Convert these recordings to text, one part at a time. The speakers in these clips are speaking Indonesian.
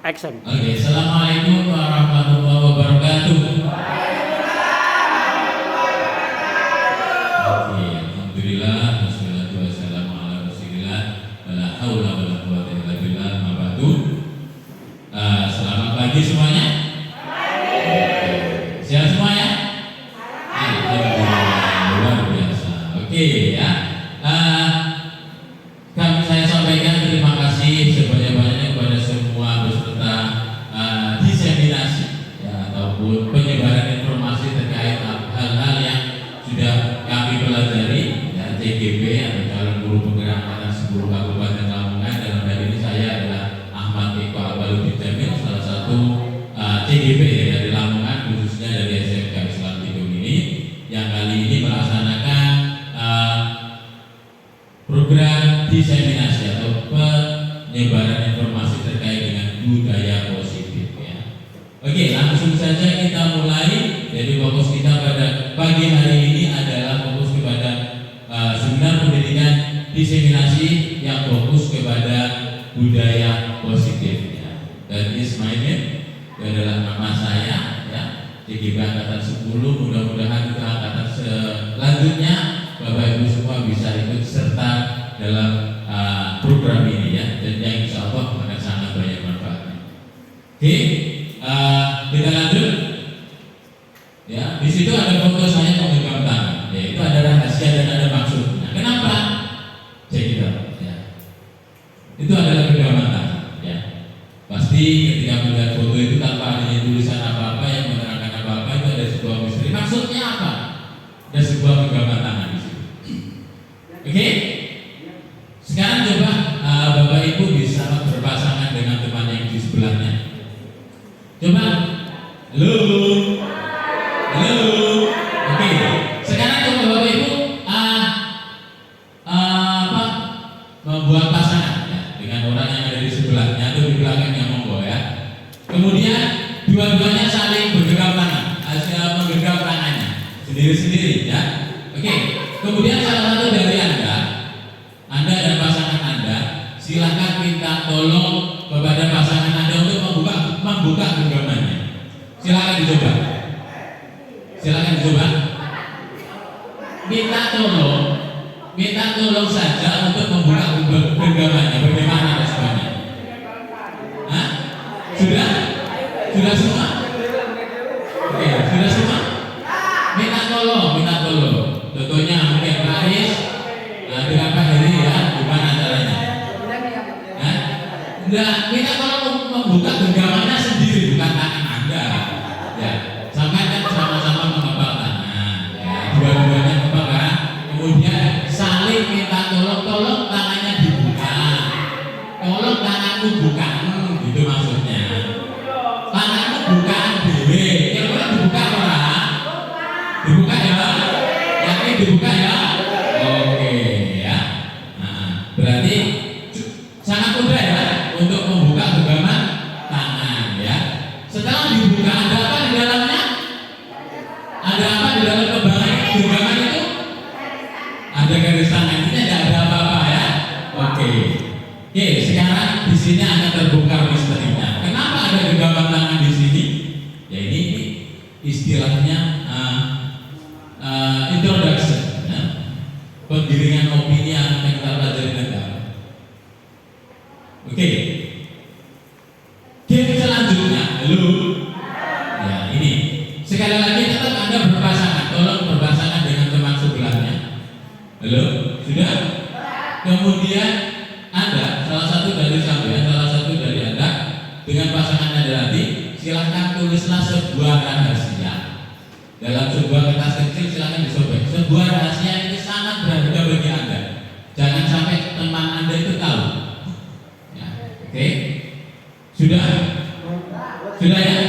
Action. Oke, assalamualaikum warahmatullahi wabarakatuh. Oke, alhamdulillah, wassalatu wassalamu ala rasulillah, wala haula wala quwwata illa billah, amma ba'du. Selamat pagi semuanya. Sehat semuanya? Alhamdulillah, luar biasa. Oke ya. Saya sampaikan terima kasih sebanyak-banyaknya kepada semua peserta diseminasi ya, ataupun penyebaran informasi terkait hal-hal yang sudah kami pelajari ya, CGP atau calon guru penggerak angkatan 10 Kabupaten Lamongan. Dalam hal ini saya adalah Ahmad Eko Abaludin Jamil, salah satu CGP ya, dari Lamongan, khususnya dari SMK Islam Tidung ini, yang kali ini melaksanakan program diseminasi atau penyebaran informasi terkait dengan budaya positif ya. Oke, langsung saja kita mulai. Jadi fokus kita pada pagi hari ini adalah fokus kepada seminar pendidikan diseminasi yang fokus kepada budaya positif ya. Dan Ismail itu adalah nama saya ya. CGP angkatan 10, mudah-mudahan ke angkatan selanjutnya Bapak Ibu semua bisa ikut serta dalam program ini ya, dan yang insya Allah akan sangat banyak manfaatnya. Oke, kita lanjut. Ya, di situ ada foto saya memegang tangan. Ya, itu ada rahasia dan ada maksudnya. Kenapa? Cek kita. Ya. Itu adalah pegangan tangan. Ya. Pasti ketika melihat foto itu tanpa adanya tulisan apa-apa yang menerangkan apa-apa, itu ada sebuah misteri. Maksudnya apa? Ada sebuah pegangan tangan di situ. Oke? Sekarang coba Bapak Ibu bisa berpasangan dengan teman yang di sebelahnya. Coba. Halo. Halo. Oke. Sekarang coba Bapak Ibu membuat pasangan ya, dengan orang yang ada di sebelahnya atau di belakangnya, monggo ya. Kemudian dua-duanya saling bergenggam tangan, menggenggam tangannya sendiri-sendiri ya. Oke. Kemudian salah satu dari Anda dan pasangan Anda, silakan minta tolong kepada pasangan Anda untuk membuka genggamannya. Silakan dicoba. Silakan dicoba. Minta tolong saja untuk membuka genggamannya. Bagaimana responnya? Hah? Sudah? Sudah semua? Oke, sudah semua? Minta tolong. Contohnya mungkin Pak Aris dengan Pak Heri ya, gimana caranya? Hah? Enggak, kita kalau membuka genggamannya sendiri, bukan tangan Anda. Ya, sampai kan sama-sama mengepal tangan. Ya, dua-duanya ngepal kan. Kemudian saling minta tolong tangannya dibuka. Tolong tanganku buka, gitu maksudnya. Tanganku bukaan dewe. Kira-kira dibuka apa? Dibuka ya? Yakin dibuka ya? Oke ya. Nah, berarti sangat mudah ya untuk membuka genggaman tangan ya. Setelah dibuka ada apa di dalamnya? Ada apa di dalam genggaman itu? Ada garis tangan, ini tidak ada apa-apa ya. Oke, sekarang di sini akan terbongkar misterinya. Kenapa ada genggaman tangan di sini? Ya ini istilahnya introduction ya. Penggiringan opini yang akan kita pelajari nanti. Oke. Game selanjutnya, halo. Ya ini sekali lagi tetap Anda berpasangan. Tolong berpasangan dengan teman sebelahnya. Halo, sudah? Kemudian Anda, salah satu dari Anda dengan pasangan Anda nanti, silahkan tulislah sebuah rahasia. Dalam sebuah kertas kecil silahkan disobek. Sebuah rahasia ini sangat berharga bagi Anda. Jangan sampai teman Anda itu tahu. Ya, oke? Sudah? Sudah ya?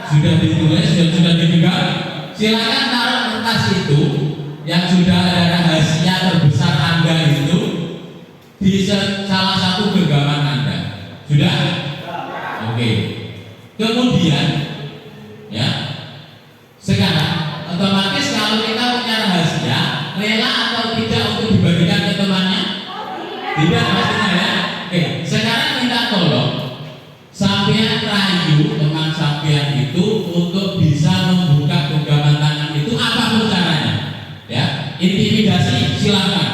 Sudah ditulis dan sudah dipegang. Silahkan taruh kertas itu yang sudah ada rahasia terbesar Anda itu di salah satu genggaman Anda. Sudah? Oke. Kemudian ya, sekarang otomatis kalau kita punya rahasia, rela atau tidak untuk dibagikan ke temannya? Tidak pastinya ya. Oke, sekarang minta tolong Sampean rayu teman sampean itu untuk bisa membuka genggaman tangan itu apapun caranya, ya. Intimidasi silakan,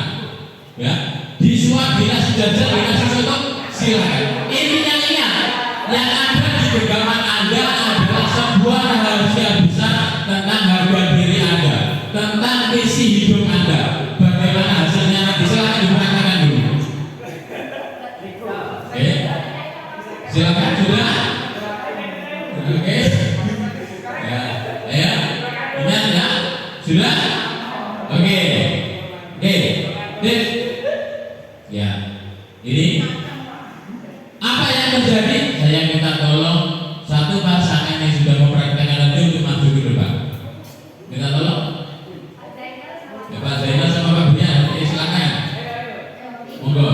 ya. Disuap, dikasih jajan, dikasih contoh silakan. Intinya ingat, yang ada di genggaman Anda adalah sebuah rahasia besar tentang harga diri Anda, tentang visi hidup Anda. Bagaimana hasilnya nanti silakan dipraktekkan dulu. Oke, silakan sudah. Oke, ya, ingat ya, sudah. Oke, ya, ini apa yang terjadi? Saya minta tolong satu pasangan yang sudah mempraktekkan itu untuk maju ke depan. Minta tolong. Ya, Pak Zainal sama Pak Buya, silakan. Monggo.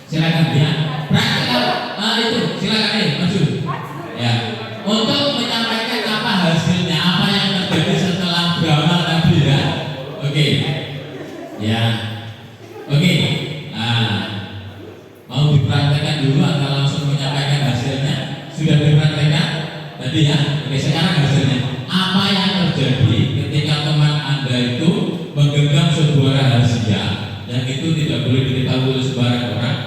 Silakan ya. Praktekal itu silakan maju. Ya. Untuk menyampaikan apa hasilnya, apa yang terjadi setelah drama tadi ya. Oke. Ya. Oke. Nah, mau dipraktekkan dulu atau langsung menyampaikan hasilnya? Sudah dipraktekkan tadi ya. Oke, sekarang hasilnya. Apa yang terjadi ketika teman Anda itu menggenggam sebuah rahasia yang itu tidak boleh diketahui oleh sembarang orang?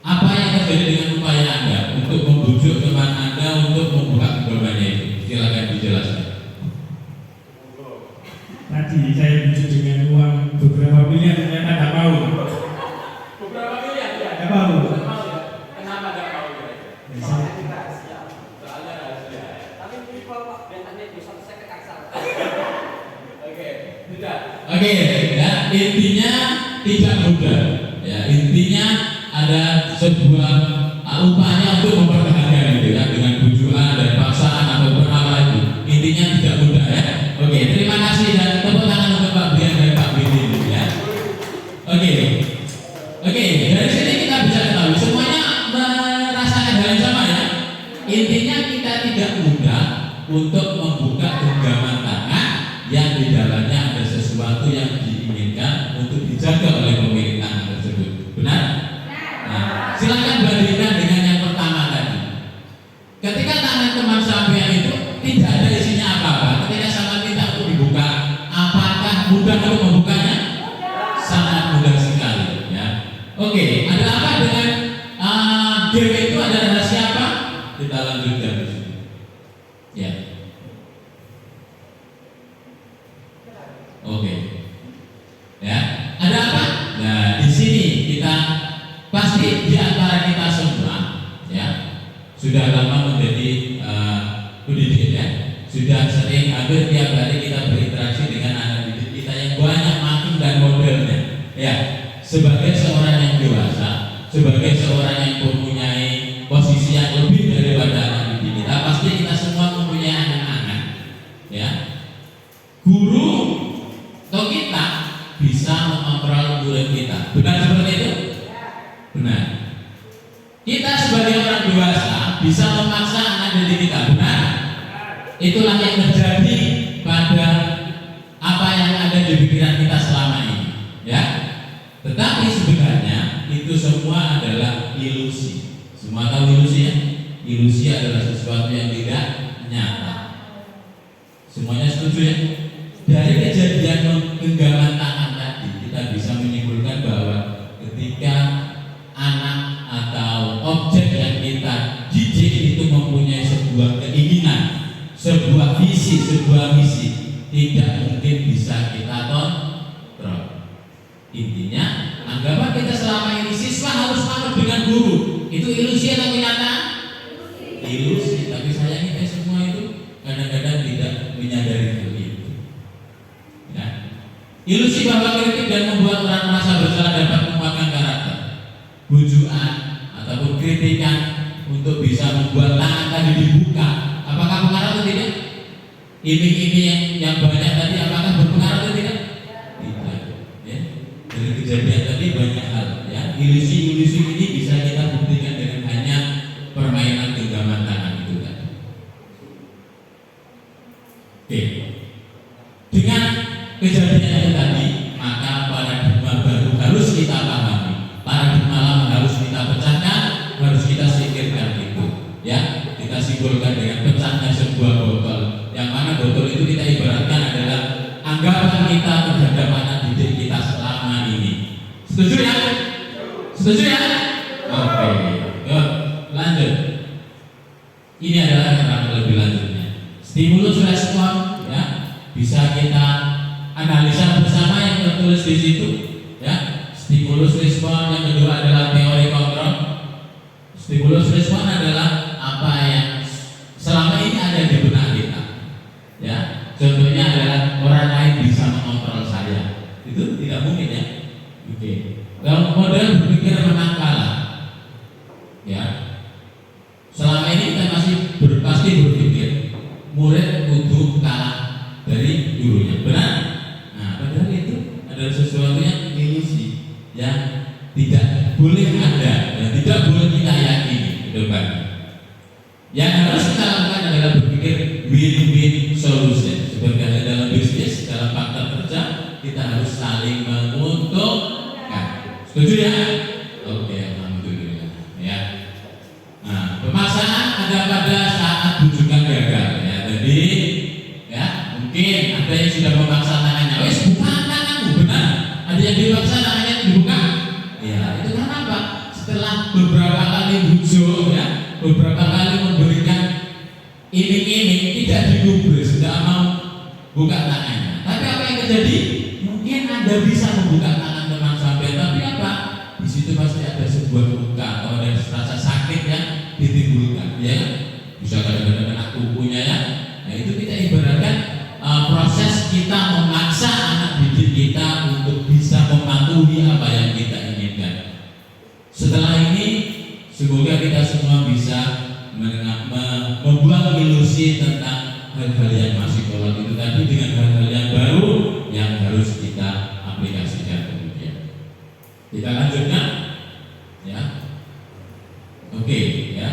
Apa yang terjadi dengan upaya Anda untuk membujuk teman Anda untuk membuka genggamannya itu? Silakan dijelaskan. Tadi saya bujuk dengan uang beberapa miliar, ternyata tidak mau. Beberapa miliar ya? Tidak mau. Kenapa tidak mau? Soalnya rahasia. Tapi biasanya bisa saya kekasar. Oke, tidak. Oke, ya, intinya tidak mudah. Ya, intinya ada sebuah upaya untuk mempertahankan itu ya, dengan bujukan dan paksaan ataupun apa itu. Intinya tidak mudah ya. Oke, terima kasih dan tepuk tangan untuk Pak Brian dan Pak Bidin ya. Oke, dari sini kita bisa ketahui semuanya merasakan hal yang sama ya. Intinya kita tidak mudah untuk membuka genggaman tangan yang di dalamnya ada sesuatu yang diinginkan untuk dijaga oleh pemilik tangan tersebut. Benar? Nah, silakan bandingkan dengan yang pertama tadi. Ketika tangan teman sampean itu tidak ada isinya apa-apa, ketika sama minta untuk dibuka, apakah mudah untuk membukanya? Sangat mudah sekali ya. Oke, ada apa dengan game itu, ada rahasia apa? Kita lanjutkan di sini. Ya. Oke. Ya, ada apa? Nah, di sini kita pasti di antara kita semua ya sudah lama menjadi pendidik ya. Sudah sering hampir tiap hari kita berinteraksi dengan anak didik kita yang banyak makin dan modelnya. Ya, sebagai seorang yang dewasa, sebagai seorang yang mempunyai posisi yang lebih daripada anak didik kita, pasti kita semua mempunyai anak-anak. Ya, guru atau kita bisa mengontrol murid kita. Benar seperti itu? Benar. Kita sebagai orang dewasa bisa memaksa anak didik kita. Benar? Itulah yang terjadi pada apa yang ada di pikiran kita selama ini. Ya. Tetapi sebenarnya itu semua adalah ilusi. Semua tahu ilusi ya? Ilusi adalah sesuatu yang tidak nyata. Semuanya setuju ya? Dari kejadian genggaman tangan tadi kita bisa menyimpulkan bahwa ketika anak atau objek yang kita didik itu mempunyai sebuah keinginan, sebuah visi, sebuah misi, tidak mungkin bisa kita kontrol. Intinya, anggapan kita selama ini siswa harus manut dengan guru. Itu ilusi atau kenyataan? Ilusi. Tapi sayangnya kita semua itu kadang-kadang tidak menyadari hal itu. Ya. Ilusi bahwa kritik dan membuat orang merasa bersalah dapat menguatkan karakter. Bujukan ataupun kritikan untuk bisa membuat tangan tadi dibuka. Apakah pengaruh atau tidak? Iming-iming yang banyak tadi apakah berpengaruh atau tidak? Tidak. Ya. Dari kejadian tadi banyak hal. Ya. Ilusi-ilusi ini bisa kita buktikan dengan hanya permainan genggaman tangan itu tadi. Oke. Dengan kejadian itu tadi, maka paradigma baru harus kita pahami. Paradigma lama harus kita pecahkan, harus kita singkirkan. disimpulkan dengan pecahnya sebuah botol, yang mana botol itu kita ibaratkan adalah anggapan kita terhadap anak didik kita selama ini. Setuju ya? Setuju ya? Oke, yuk lanjut. Ini adalah keterangan lebih lanjutnya. Stimulus respon, ya, bisa kita analisa bersama yang tertulis di situ, ya. Stimulus respon yang kedua adalah teori kontrol. Stimulus respon adalah apa yang selama ini ada di benak kita, ya. Contohnya adalah orang lain bisa mengontrol saya, itu tidak mungkin ya. Oke. Kalau model berpikir menang kalah, ya. Selama ini kita masih pasti berpikir murid kudu kalah dari gurunya, benar? Nah, padahal itu adalah sesuatu yang ilusi, yang tidak boleh ada dan tidak boleh kita yakini, gitu kan? Yang harus kita lakukan adalah berpikir win-win solution. Seperti ada dalam bisnis, dalam faktor kerja, kita harus saling menguntungkan. Setuju ya? Oke, alhamdulillah. Ya. Nah, pemasangan ada pada saat bujukan gagal. Ya, jadi, ya mungkin ada yang sudah memaksa tangannya. Wes buka tanganmu, benar? Ada yang dipaksa tangannya dibuka. Ya, itu karena apa? Setelah beberapa kali bujuk, ya, beberapa kali memberikan iming-iming, tidak digubris, tidak mau buka tangannya. Tapi apa yang terjadi? Mungkin Anda bisa membuka tangan teman sampai, tapi apa? Di situ pasti ada sebuah luka atau ada rasa sakit yang ditimbulkan, ya. Bisa kadang-kadang kena kukunya, ya. Nah, itu kita ibaratkan proses kita memaksa anak didik kita untuk bisa mematuhi apa yang kita inginkan. Setelah ini, semoga kita semua bisa membuang ilusi tentang hal-hal yang masih kolot itu tadi dengan hal-hal yang baru yang harus kita aplikasikan kemudian. Kita lanjutkan, ya. Oke, ya.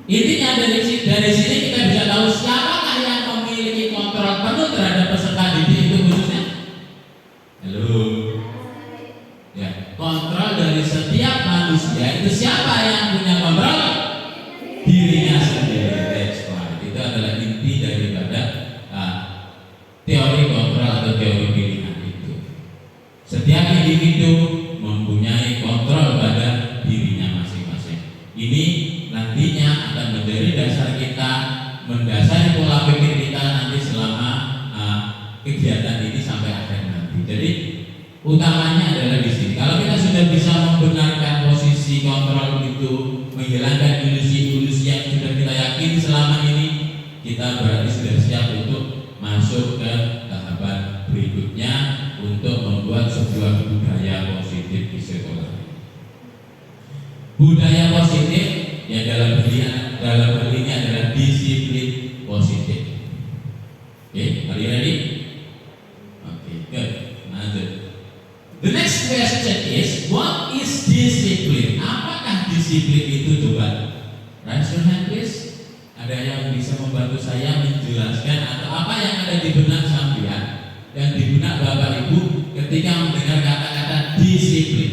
Intinya dari sini kita bisa tahu siapakah yang memiliki kontrol penuh terhadap peserta didik itu khususnya. Halo, ya. Kontrol dari setiap manusia itu siapa yang punya kontrol? Dirinya sendiri. That's right. Itu adalah inti daripada teori kontrol atau teori pilihan itu. Setiap individu mempunyai kontrol pada dirinya masing-masing. Ini nantinya akan menjadi dasar kita, mendasari pola pikir kita nanti selama kegiatan ini sampai akhir nanti. Jadi utamanya adalah di sini. Kalau kita sudah bisa membenarkan posisi kontrol itu, menghilangkan ilusi-ilusi yang sudah kita yakini selama ini, kita berarti sudah siap untuk masuk ke tahapan berikutnya untuk membuat sebuah budaya positif di sekolah. Budaya positif yang dalam hal ini adalah disiplin positif. Oke, are you ready? Oke, good. Lanjut. The next question is, what is discipline? Apakah disiplin itu? Coba raise your hand please. Ada yang bisa membantu saya menjelaskan atau apa yang ada di benak sampean, yang di benak Bapak Ibu ketika mendengar kata-kata disiplin?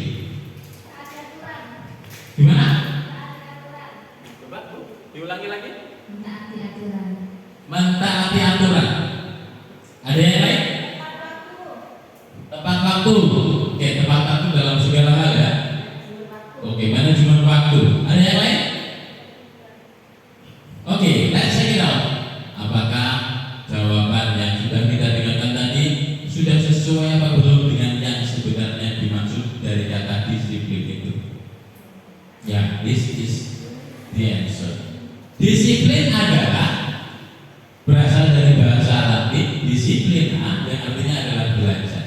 Gimana? Coba Bu, diulangi lagi. Mentaati aturan. Mentaati aturan. Ada yang lain? Tepat waktu. Oke, tepat waktu dalam segala hal ya. Oke, manajemen waktu. Ada yang lain? Oke, let's check it out. Apakah jawaban yang sudah kita dengarkan tadi sudah sesuai apa belum dengan yang sebenarnya dimaksud dari kata disiplin itu? Ya, this is the answer. Disiplin adalah berasal dari bahasa Latin disiplina, yang artinya adalah belajar.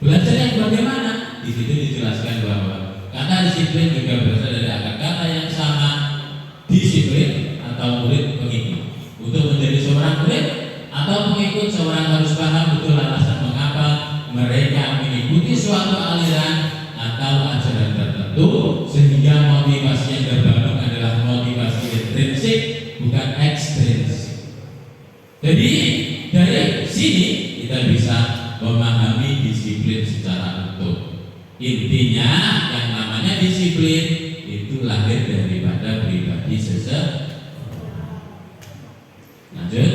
Belajar yang bagaimana? Di situ dijelaskan bahwa kata disiplin juga berasal dari akar kata yang sama, disiplin atau murid pengikut. Untuk menjadi seorang murid atau pengikut, seorang harus paham betul alasan mengapa mereka mengikuti suatu aliran atau ajaran tertentu, sehingga motivasi yang terbangun adalah motivasi intrinsik, bukan ekstrinsik. Jadi dari sini kita bisa memahami disiplin secara utuh. Intinya yang namanya disiplin itu lahir daripada pribadi seseorang. Lanjut,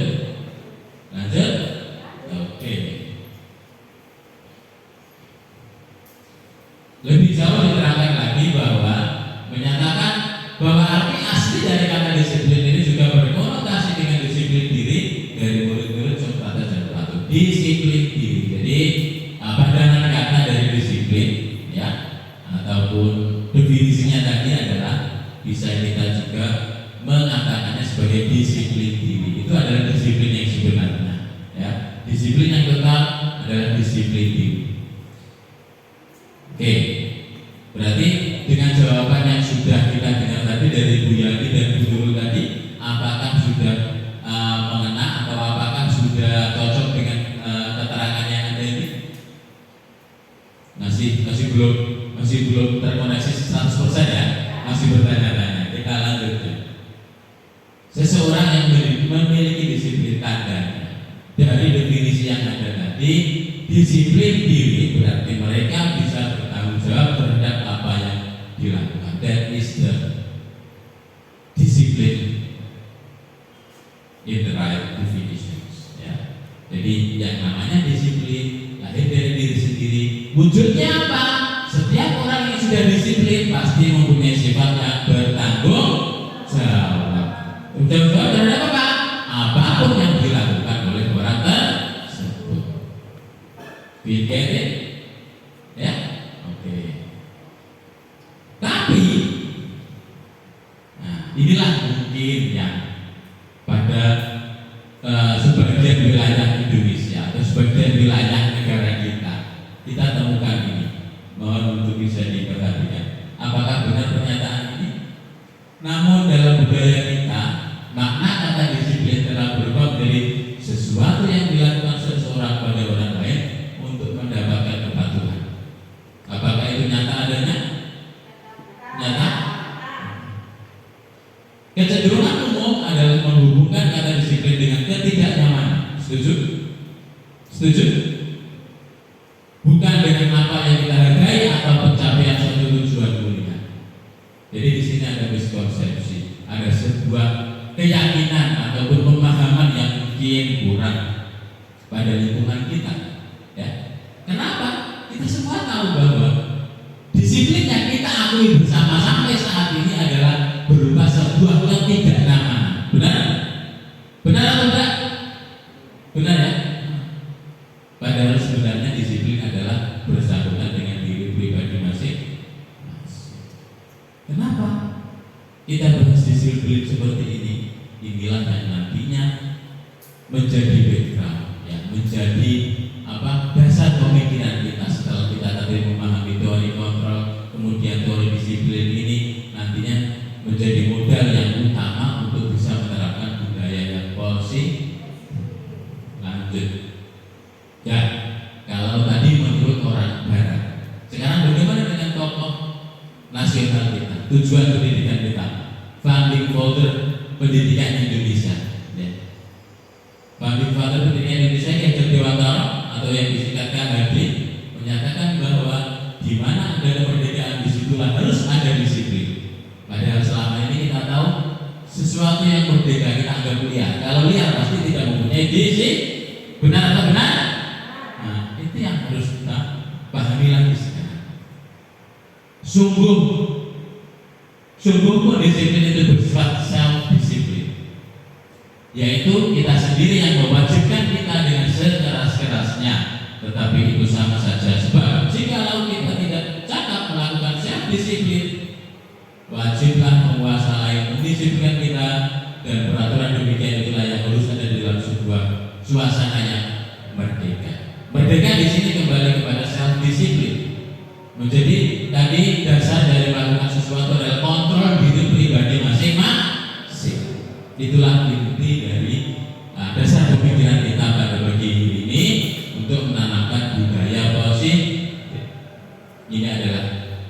lanjut. Oke. Lebih jauh diterangkan lagi bahwa menyatakan bahwa arti asli dari kata disiplin ini juga berkonotasi dengan disiplin diri dari murid-murid serta dan patuh. Disiplin diri. Jadi padanan kata dari disiplin, ya, ataupun definisinya tadi adalah bisa kita juga mengatakannya sebagai disiplin diri. Itu adalah disiplin yang sebenarnya, ya. Disiplin yang total adalah disiplin diri. Oke, berarti dengan jawaban yang sudah kita dengar tadi dari Bu Yani dan Bu Nurul tadi, apakah sudah mengena atau apakah sudah cocok dengan keterangan yang ada ini? Masih belum terkoneksi 100% ya, masih bertanya-tanya. Kita lanjutkan. Seseorang yang memiliki disiplin tandanya dari definisi yang ada tadi, disiplin diri berarti mereka bisa bertanggung jawab terhadap apa yang dilakukan. That is the discipline in the right definitions, ya. Jadi yang namanya disiplin lahir dari diri sendiri. Wujudnya apa? Setiap orang yang sudah disiplin pasti mempunyai sifat yang bertanggung jawab. Bertanggung jawab terhadap apa? Apapun yang dilakukan oleh orang tersebut. Get it? Ya? Oke. Tapi inilah mungkin yang pada sebagian wilayah Indonesia atau sebagian wilayah negara kita temukan ini. Mohon untuk bisa diperhatikan. Apakah benar pernyataan ini? Namun dalam budaya kita, makna kata disiplin telah berubah dari sesuatu yang dilakukan seseorang pada orang lain untuk mendapatkan kepatuhan. Apakah itu nyata adanya? Nyata? Kecenderungan umum adalah menghubungkan kata disiplin dengan ketidaknyamanan. Setuju? Setuju? Bukan dengan apa yang kita hargai atau pencapaian suatu tujuan mulia. Jadi di sini ada miskonsepsi, ada sebuah keyakinan ataupun pemahaman yang mungkin kurang pada lingkungan kita. Ya. Kenapa? Kita semua tahu bahwa disiplin yang kita akui bersama sampai saat ini adalah berupa sebuah ketidaknyamanan. Benar? Benar atau tidak? Benar ya? Padahal sebenarnya disiplin adalah bersangkutan dengan diri pribadi masing-masing. Kenapa kita bahas disiplin seperti ini? Inilah yang nantinya menjadi background, ya, menjadi dasar pemikiran kita setelah kita tadi memahami teori kontrol, kemudian teori disiplin ini nantinya menjadi modal yang utama untuk bisa menerapkan budaya yang positif. Lanjut. Ya, kalau tadi menurut orang Barat, sekarang bagaimana dengan tokoh nasional kita, tujuan pendidikan kita, founding father pendidikan Indonesia, ya. Founding father pendidikan Indonesia yang Dewantara atau yang disingkatkan HADI menyatakan bahwa di mana ada kemerdekaan disitulah harus ada disiplin. Padahal selama ini kita tahu sesuatu yang merdeka kita anggap liar. Kalau liar pasti tidak mempunyai disiplin. Benar atau benar? Itu yang harus kita pahami lagi sekarang. Sungguh pun disiplin itu bersifat self-disiplin, yaitu kita sendiri yang mewajibkan kita dengan sekeras-kerasnya. Tetapi itu sama saja, sebab jikalau kita tidak cakap melakukan self-disiplin, wajiblah penguasa lain mendisiplinkan kita, dan peraturan demikian itulah yang harus ada di dalam sebuah suasana yang merdeka. Merdeka di sini kembali kepada self disiplin. Menjadi tadi dasar dari melakukan sesuatu adalah kontrol diri pribadi masing-masing. Itulah inti dari dasar pemikiran kita pada pagi ini untuk menanamkan budaya positif. Ini adalah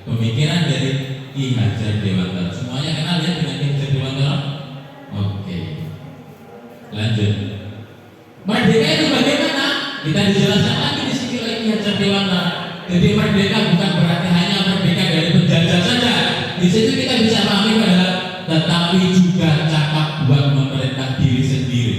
pemikiran dari Ki Hajar Dewantara. Semuanya kenal ya dengan Ki Hajar Dewantara? Oke. Lanjut. Merdeka itu bagaimana? Kita dijelaskan lagi di sini oleh Ki Hajar Dewantara. Jadi merdeka bukan berarti hanya merdeka dari penjajah saja. Di situ kita bisa pahami bahwa tetapi juga cakap buat memerintah diri sendiri.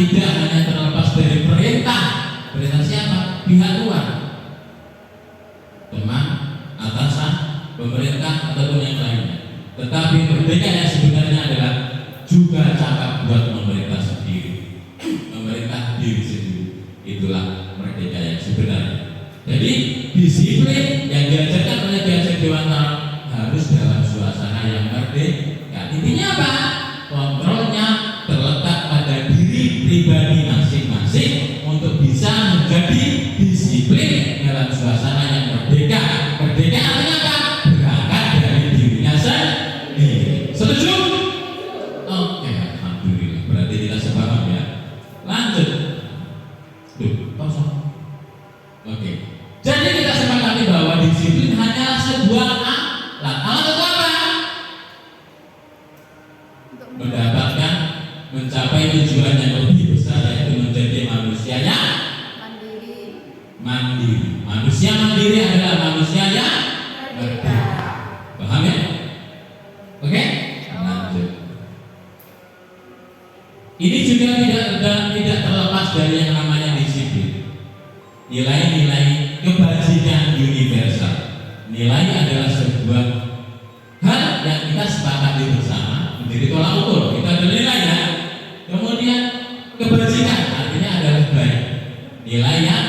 tidak hanya terlepas dari perintah. Perintah siapa? Pihak luar, teman, atasan, pemerintah ataupun yang lainnya. Tetapi merdeka yang sebenarnya adalah juga cakap buat memerintah sendiri, memerintah diri sendiri. Itulah merdeka yang sebenarnya. Jadi disiplin yang diajarkan oleh Ki Hajar Dewantara harus dalam suasana yang merdeka. Intinya apa? Kontrolnya terletak pada diri pribadi masing-masing untuk bisa menjadi disiplin dalam suasana yang merdeka. Merdeka artinya apa? Berangkat dari dirinya sendiri. Setuju? Oke, alhamdulillah. Berarti kita sepaham ya. Lanjut. Kosong. Oke. Jadi kita sepakati bahwa disiplin hanyalah sebuah alat. Alat itu apa? Mendapatkan, mencapai tujuan yang lebih besar, yaitu menjadi manusia yang mandiri. Manusia mandiri adalah manusia yang merdeka. Paham ya? Oke? Lanjut. Ini juga tidak terlepas dari yang namanya disiplin. Nilai-nilai kebajikan universal. Nilai adalah sebuah hal yang kita sepakati bersama menjadi tolak ukur. Kita ada nilai ya. Kemudian kebajikan artinya adalah baik. Nilai yang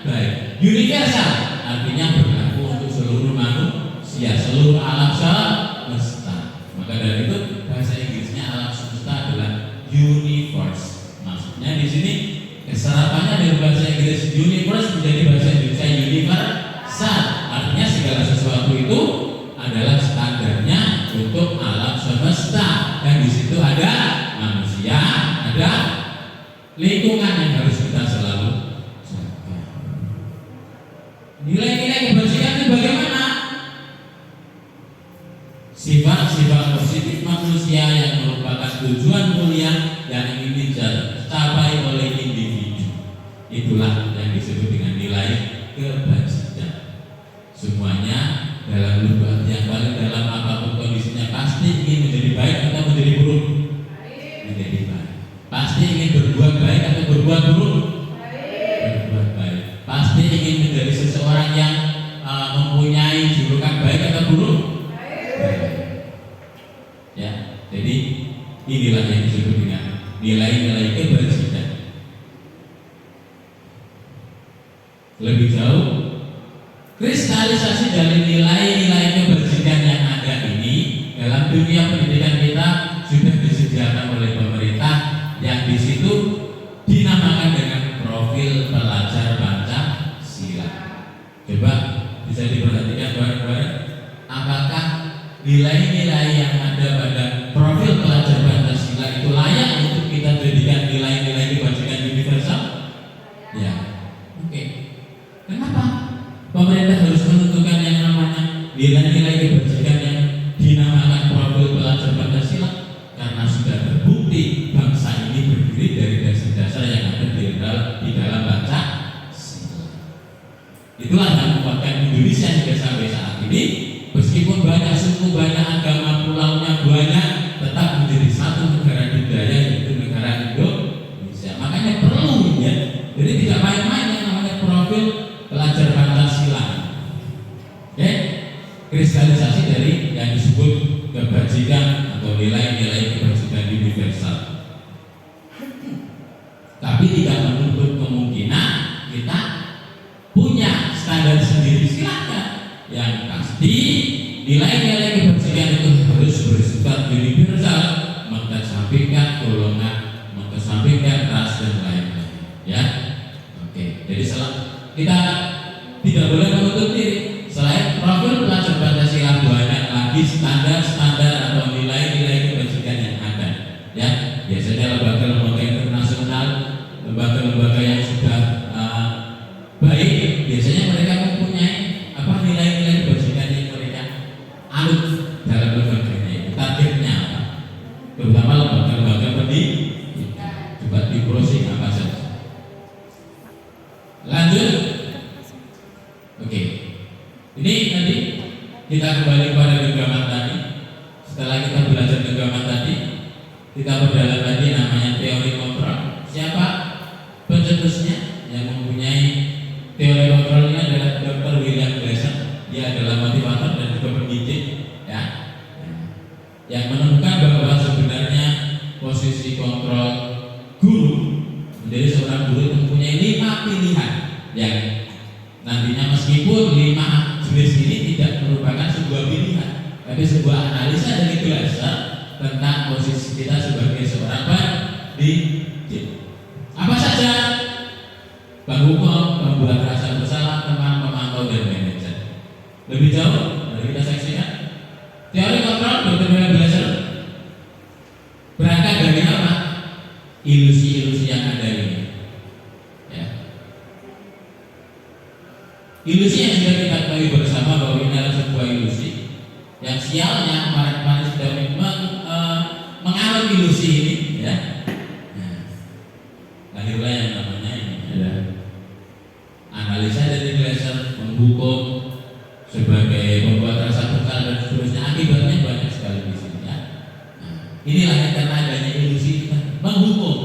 baik. Universal artinya berlaku untuk seluruh manusia, seluruh alam semesta. Maka dari itu bahasa Inggrisnya alam semesta adalah universe. Maksudnya di sini keserapannya dari bahasa Inggris universe menjadi bahasa Indonesia universal. Artinya segala sesuatu itu adalah standarnya untuk alam semesta, dan di situ ada manusia, ada lingkungan yang harus kita selalu jaga. Nilai-nilai kebajikan itu bagaimana? Sifat-sifat positif manusia yang merupakan tujuan mulia yang ingin dicapai oleh individu. Itulah yang disebut dengan nilai kebajikan. Semuanya dalam lubang yang paling dalam apapun kondisinya pasti ingin menjadi baik atau menjadi buruk. Menjadi baik. Pasti ingin berbuat baik atau berbuat buruk. Berbuat baik. Pasti ingin menjadi seseorang yang mempunyai julukan baik atau buruk. Ya, jadi inilah yang disebut dengan nilai-nilai kebajikan. Lebih jauh, kristalisasi dari nilai-nilai kebajikan yang ada ini dalam dunia pendidikan kita sudah disediakan oleh pemerintah, yang di situ dinamakan dengan profil pelajar Pancasila. Coba bisa diperhatikan bareng-bareng, apakah nilai-nilai yang ada pada profil pelajar Pancasila itu layak untuk kita jadikan nilai-nilai kebajikan universal? Ya, oke. Kenapa pemerintah harus menentukan yang namanya nilai-nilai kebajikan yang dinamakan profil pelajar Pancasila? Karena sudah terbukti bangsa ini berdiri dari dasar-dasar yang ada di dalam Pancasila. Itulah yang membuatkan Indonesia hingga sampai saat ini, meskipun banyak suku, banyak agama, pulaunya banyak, tetap menjadi satu negara budaya, yaitu negara Indonesia. Makanya perlu ya, jadi tidak main-main yang namanya profil pelajar Pancasila. Oke, kristalisasi dari yang disebut kebajikan atau nilai-nilai kebajikan universal. Tapi tidak menutup kemungkinan kita punya standar sendiri, silakan. Yang pasti nilai-nilai kebajikan itu harus bersifat universal, mengesampingkan golongan, mengesampingkan ras dan lain-lain. Ya, oke. Jadi kita tidak boleh menutup diri. Selain profil pelajar Pancasila, banyak lagi standar-standar atau nilai-nilai kebajikan yang ada. Ya, biasanya lembaga-lembaga internasional, lembaga-lembaga yang sudah baik, biasanya mereka mempunyai nilai-nilai kebajikan yang mereka anut dalam lembaganya. Targetnya apa? Terutama lembaga-lembaga pendidikan. Coba di browsing apa saja. Lanjut. Oke. Ini nanti kita kembali pada genggaman tadi. Setelah kita belajar genggaman tadi, kita berjalan lagi namanya teori kontrol. Siapa pencetusnya? Yang mempunyai teori kontrol ini adalah Dr. William Glasser. Dia adalah motivator dan juga pendidik, ya, yang menemukan bahwa sebenarnya posisi kontrol guru menjadi seorang guru itu mempunyai 5 pilihan yang nantinya meskipun 5 jenis ini tidak merupakan sebuah pilihan, tapi sebuah analisa dari Glasser tentang posisi kita sebagai seorang pendidik. Apa saja? Penghukum, pembuat rasa bersalah, teman, pemantau, dan manajer. Lebih jauh, mari kita saksikan teori kontrol Dr. William Glasser berangkat dari apa? Ilusi-ilusi yang ada ini, ya. Ilusi yang sudah kita ketahui bersama bahwa ini adalah sebuah ilusi yang sialnya kemarin sudah mengalami ilusi ini, ya. Lahirlah yang namanya ini ada analisa dari Glasser, menghukum sebagai pembuat rasa bersalah dan seterusnya. Akibatnya banyak sekali di sini, ya. Inilah yang karena adanya ilusi kita menghukum.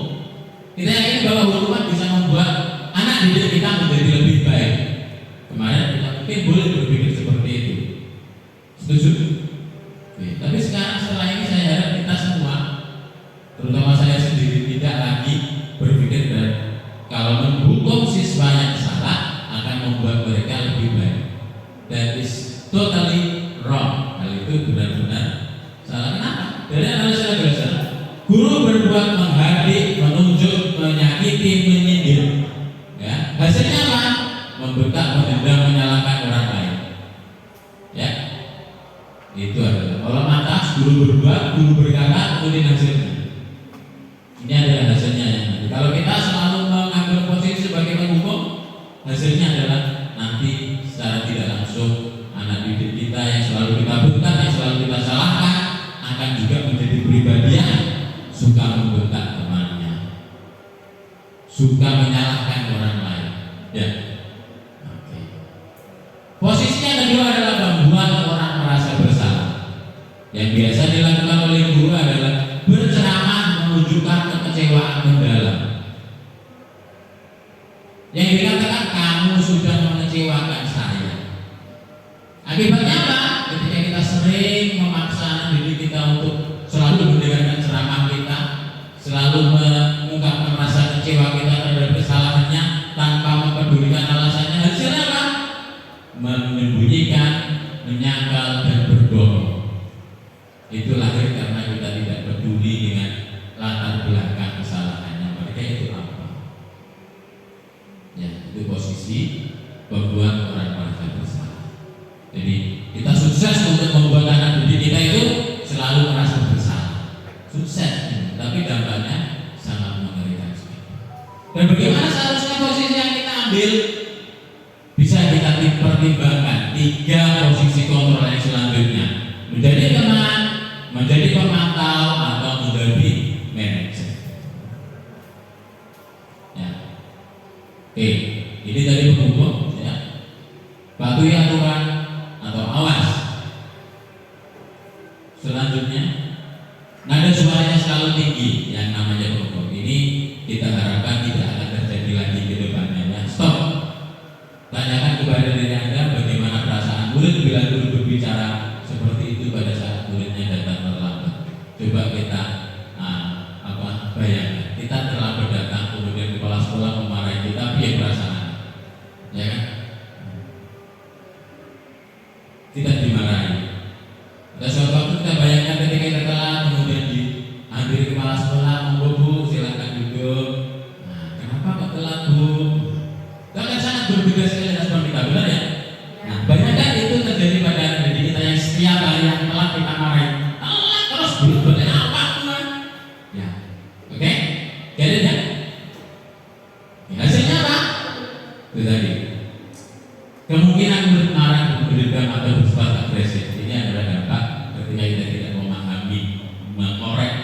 Kita yakin bahwa hukuman bisa membuat anak didik kita menjadi lebih baik. Kemarin kita mungkin boleh berpikir seperti itu. Setuju? Oke. Tapi sekarang setelah ini saya harap kita semua, terutama saya sendiri, tidak lagi berpikir dan kalau menghukum siswa yang salah akan membuat mereka lebih baik. That is totally wrong. Hal itu benar-benar salah. Kenapa? Dari analisa Glasser, guru berbuat menghardik, menunjuk, menyakiti, menyindir, ya. Hasilnya apa? Membentak, menendang, menyalahkan orang lain, ya. Itu adalah kalau atas guru berbuat, guru berkata, kemudian hasilnya. Ini adalah hasilnya. Kalau kita selalu mengambil posisi sebagai penghukum, hasilnya adalah nanti secara tidak langsung anak didik kita yang selalu kita bentak, yang selalu kita salahkan, akan juga menjadi pribadi yang suka membentak temannya, suka menyalahkan orang lain, ya. Oke. Posisinya kedua adalah membuat orang merasa bersalah. Yang biasa dilakukan oleh guru adalah berceramah, menunjukkan kekecewaan mendalam. Yang dikatakan kamu sudah mengecewakan saya. Akibatnya apa? Ketika kita sering memaksa diri kita untuk selalu mendengarkan ceramah kita, selalu mengungkapkan rasa kecewa kita terhadap kesalahannya tanpa mempedulikan alasannya, hasilnya apa? Menyembunyikan, menyangkal, dan berbohong. Itu lahir karena kita tidak peduli dengan latar belakang kesalahannya mereka itu apa. Ya, itu posisi membuat orang merasa bersalah. Jadi kita sukses untuk membuat anak didik kita itu selalu merasa bersalah. Sukses, tapi dampaknya sangat mengerikan sekali. Dan bagaimana seharusnya posisi yang kita ambil? Bisa kita pertimbangkan 3 posisi kontrol yang selanjutnya: menjadi teman, menjadi pemantau, atau menjadi manajer. Ya. Oke, ini tadi penghukum, ya. Patuhi aturan atau awas. Selanjutnya, nada suaranya selalu tinggi yang namanya penghukum. Ini kita harapkan tidak akan terjadi lagi ke depannya. Ya. Stop. Tanyakan kepada diri Anda bagaimana perasaan murid bila guru berbicara seperti itu pada saat muridnya datang terlambat. Coba kita bayangkan, kita terlambat datang, kemudian kepala sekolah memarahi kita, piye perasaan, ya kan? Kita dimarahi. Ada suatu waktu kita bayangkan ketika kita telat, kemudian dihampiri kepala sekolah, "Monggo Bu, silakan duduk." Nah, kenapa kok telat Bu? Itu akan sangat berbeda sekali respon kita, benar ya? Nah, banyak kan itu terjadi pada diri kita yang setiap kali yang telat kita marahi. Telat terus, bener apa teman? Ya, oke? Jadi ya? Hasilnya apa? Itu tadi. Kemungkinan murid marah, berdendam atau bersifat agresif. Ini adalah dampak ketika kita tidak memahami, mengkorek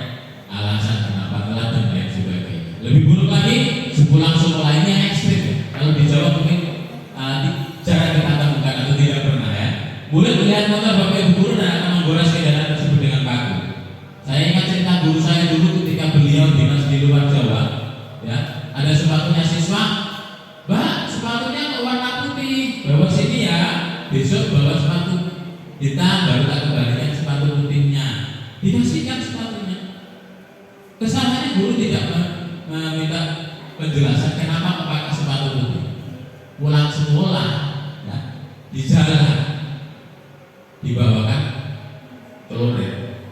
alasan kenapa telat dan lain sebagainya. Lebih buruk lagi, sepulang sekolah ini yang ekstrim. Kalau di Jawa mungkin cara kita temukan atau tidak pernah, ya. Murid melihat motor bapak ibu guru dan akan menggores kendaraan tersebut dengan paku. Saya ingat cerita guru saya dulu ketika beliau dinas di luar Jawa, ya. besok bawa sepatu hitam, baru tak kembalikan sepatu putihnya, dikasihkan sepatunya. Kesannya guru tidak meminta penjelasan kenapa memakai sepatu putih. Pulang sekolah, ya, di jalan dibawakan celurit.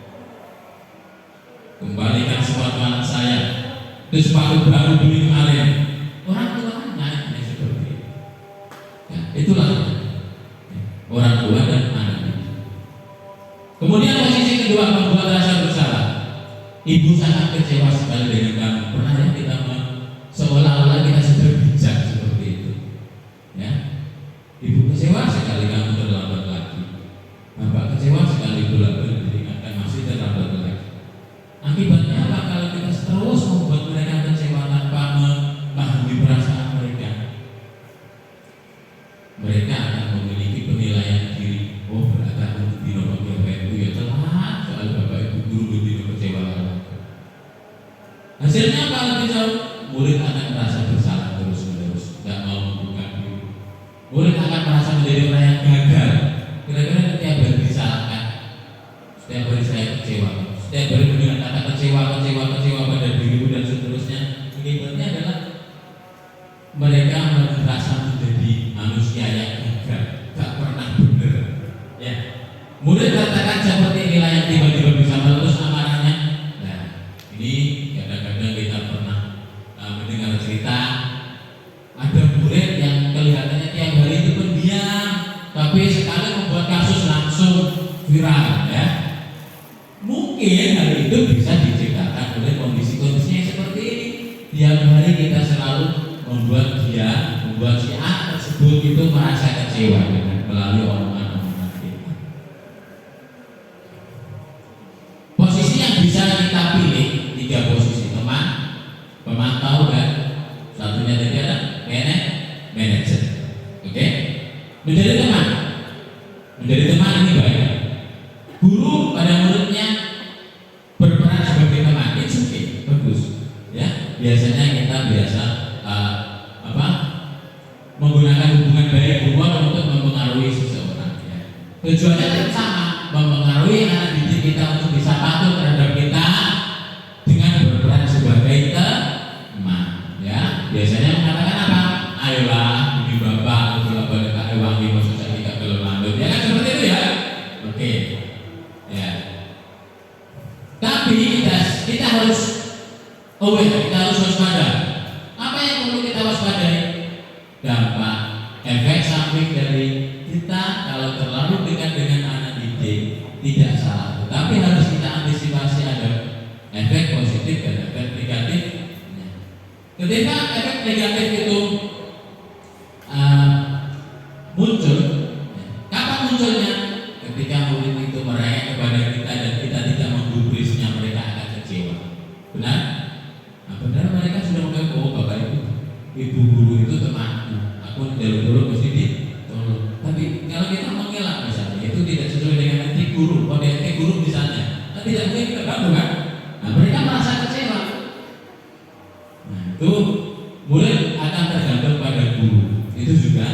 Kembalikan sepatu anak saya, itu sepatu baru beli kemarin. Orang tua nanya seperti itu. Ya, itulah orang tua dan anaknya. Kemudian posisi kedua, membuat rasa bersalah. Ibu sangat kecewa sekali dengan kamu. Pernah ya kita seolah-olah kita sudah bijak seperti itu. Ya, ibu kecewa sekali kamu terlambat lagi. Bapak kecewa sekali bulan diingatkan masih terlambat lagi. Akibatnya apa kalau kita terus membuat mereka kecewa tanpa memahami perasaan mereka? Mereka akan memiliki penilaian diri. Oh, berarti aku dino bapak ibu ya telat soal bapak ibu guru dino kecewa lagi. Hasilnya apa nanti murid akan merasa bersalah terus-menerus, tidak mau membuka diri. Murid akan merasa menjadi orang yang gagal. Kira-kira setiap hari disalahkan, setiap hari saya kecewa, setiap hari mendengar kata kecewa pada dirimu dan seterusnya. Akibatnya adalah mereka merasa menjadi manusia yang gagal, tak pernah benar. Ya, murid katakan seperti inilah yang tiba-tiba bisa meletus amarahnya. Nah, ini kadang-kadang kita pernah mendengar cerita ada murid yang kelihatannya tiap hari itu pendiam, tapi sekali membuat kasus langsung viral. Ya, mungkin hal itu bisa diciptakan oleh kondisi-kondisi yang seperti ini. Tiap hari kita selalu membuat si A tersebut itu merasa kecewa dengan melalui omongan-omongan kita. Posisi yang bisa kita pilih 3 posisi: teman, pemantau, dan satunya tadi ada manajer. Oke? Menjadi teman ini baik. Guru pada muridnya berperan sebagai teman, itu oke, bagus. Ya, biasanya kita menggunakan hubungan baik guru untuk mempengaruhi seseorang. Ya. Tujuannya tetap sama, mempengaruhi anak didik kita untuk bisa patuh terhadap kita dengan berperan sebagai teman. Ya, biasanya mengatakan apa? Ayolah, ini bapak, kalau boleh pakai wangi, maksud saya tidak belum lanjut. Ya kan seperti itu ya. Oke. Ya. Tapi kita harus aware, kita harus waspada. Apa yang perlu kita waspadai? Dampak efek samping dari kita kalau terlalu dekat dengan anak didik tidak salah, tetapi harus kita antisipasi ada efek positif dan efek negatif. Ketika efek negatif itu muncul, kapan munculnya? Ketika murid itu merayak kepada kita dan kita tidak menggubrisnya, mereka akan kecewa. Benar? Nah, benar, mereka sudah menganggap, oh bapak ibu guru itu temanku, aku jalur mesti ditolong. Tapi kalau kita mengelak misalnya, itu tidak sesuai dengan etik guru, kode etik guru misalnya, tidak mungkin kita bantu kan? Nah, mereka merasa kecewa. Nah, itu murid akan tergantung pada guru. Itu juga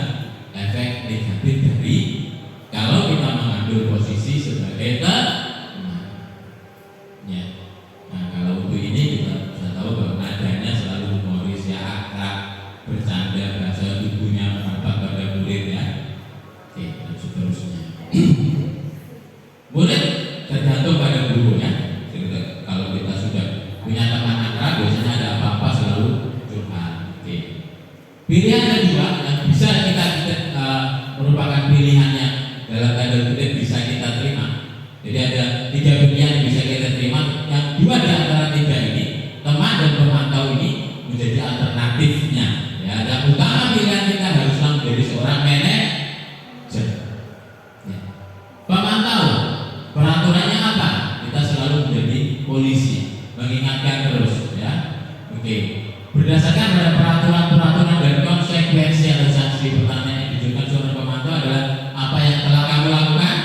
efek negatif dari kalau kita mengambil posisi sebagai teman. Ya. Nah, kalau untuk ini kita bisa tahu bahwa nadanya selalu humoris, ya, akrab, bercanda, bahasa ibunya merampak pada murid, ya. Oke, dan seterusnya. Murid tergantung pada guru, ya. Kalau kita sudah punya teman akrab, biasanya ada apa-apa selalu curhat. Oke. Pilihan kedua yang bisa kita merupakan pilihan yang dalam tanda kutip bisa kita terima. Jadi ada 3 pilihan yang bisa kita terima. Yang 2 di antara 3 ini, teman dan pemantau ini menjadi alternatifnya. Ya, dan utama pilihan kita haruslah menjadi seorang manajer. Ya. Pemantau, peraturannya apa? Kita selalu menjadi polisi, mengingatkan terus. Ya, oke. Berdasarkan pada peraturan-peraturan dan konsekuensi atau sanksi, pertanyaan yang dijukan seorang pemantau adalah apa yang telah kamu lakukan?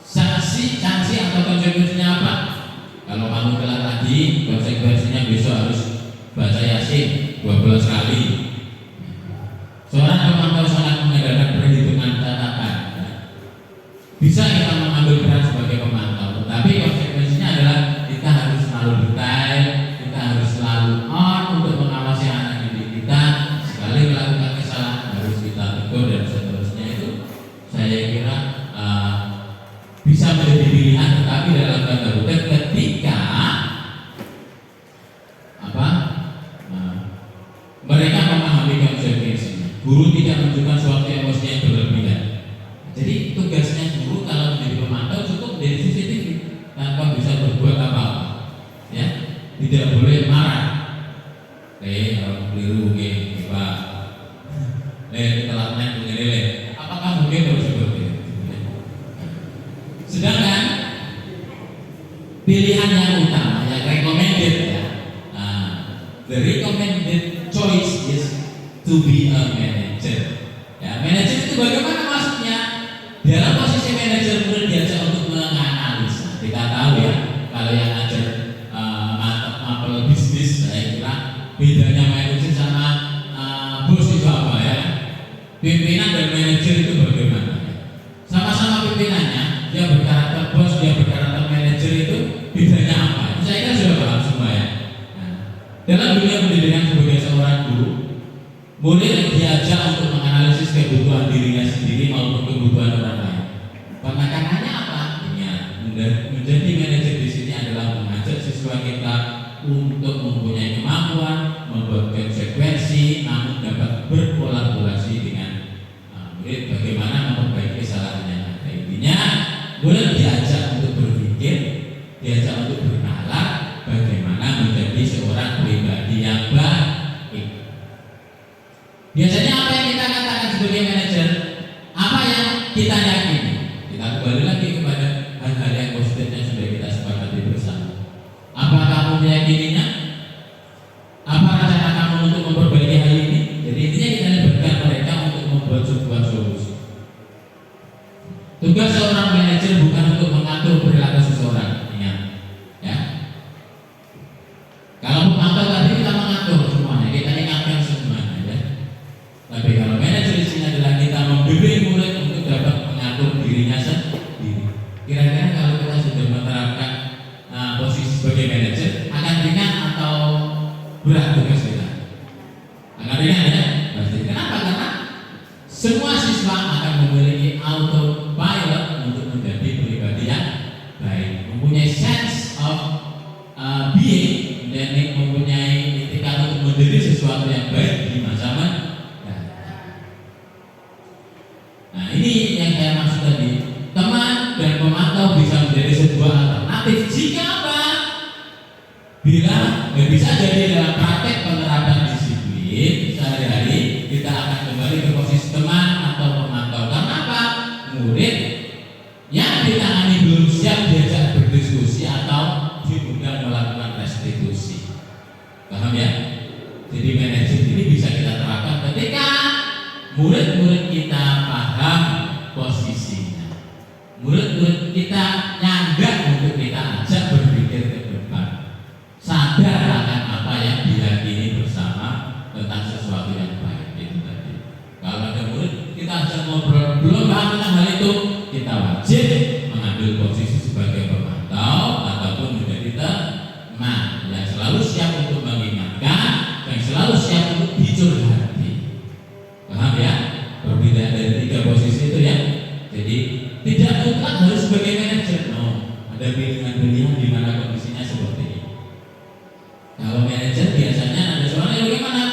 Sanksi atau konsekuensinya apa? Kalau kamu telat tadi, konsekuensinya besok harus baca Yasin 12 kali. Seorang pemantau sangat mengadakan perhitungan tata Mereka memahami konsekuensinya. Guru tidak menunjukkan suatu emosi yang berlebihan. Jadi tugasnya guru kalau menjadi pemantau cukup dari CCTV tanpa bisa berbuat apa-apa. Ya, tidak boleh marah. Kalau keliru, Pak. Telah naik menilai. Apakah mungkin harus seperti itu? Sedangkan pilihan yang utama, yang recommended ya, the recommended choice is to be a manager. Ya, manager itu bagaimana maksudnya? Dalam posisi manajer kemudian diajak untuk menganalisa. Kita tahu ya, kalau yang ngajar mapel bisnis, saya kira bedanya manajer sama bos itu apa ya? Pimpinan dan manajer itu bagaimana? Sama-sama pimpinannya, dia berkarakter bos, dia berkarakter manajer, itu bedanya apa? Saya kira sudah paham semua ya. Nah, dalam dunia pendidikan sebagai seorang guru, murid diajak untuk menganalisis kebutuhan dirinya sendiri maupun kebutuhan orang lain. Penekanannya apa? Menjadi manajer di sini adalah mengajak siswa kita untuk mempunyai kemampuan, membuat konsekuensi, namun dapat berkolaborasi dengan murid bagaimana memperbaiki kesalahan yang ada. Intinya, murid diajak untuk berpikir, diajak untuk bernalar, bagaimana menjadi seorang pribadi yang baik. Biasanya apa yang kita katakan sebagai manajer? Apa yang kita yakini? Kita kembali lagi kepada hal-hal yang positif yang sudah kita sepakati bersama. Apa kamu meyakininya? Apa rencana kamu untuk memperbaiki hal ini? Jadi intinya kita libatkan mereka untuk membuat sebuah solusi. Tugas seorang manajer bukan untuk mengatur perilaku seseorang, ingat, ya. Kalau pemantau tadi kita mengatur semuanya, kita ingatkan semuanya, ya. Tapi kalau manajer di sini adalah kita membimbing murid untuk dapat mengatur dirinya sendiri. Kira-kira kalau kita sudah menerapkan posisi sebagai manajer, akan ringan atau berat tugas kita? Akan ringan ya, pasti. Kenapa? Karena semua siswa akan memiliki autopilot untuk menjadi pribadi yang baik, mempunyai sense of being, dan mempunyai etikat untuk menjadi sesuatu yang baik di masa mendatang. Nah, ini yang saya maksud tadi. Teman dan pemantau bisa menjadi sebuah alternatif jika apa? Bila bisa jadi dalam praktek penerapan disiplin sehari-hari kita akan kembali ke posisi teman atau pemantau. Karena apa? Murid yang ditangani belum siap diajak berdiskusi atau diundang melakukan restitusi. Paham ya? Jadi manajer ini bisa kita terapkan ketika murid-murid kita paham posisinya. Murid-murid kita nyanggak untuk kita ajak berpikir ke depan, sadar akan apa yang diyakini bersama tentang sesuatu yang baik itu tadi. Kalau ada murid kita ajak ngobrol belum paham tentang hal itu, kita wajib mengambil posisi sebagai pemantau ataupun menjadi teman yang selalu siap untuk mengingatkan, yang selalu siap untuk dicurhati. Paham ya? Perbedaan dari tiga posisi itu ya. Jadi tidak mutlak harus sebagai manajer. No, ada pilihan-pilihan di mana kondisinya seperti ini. Kalau manajer biasanya ada soalnya bagaimana?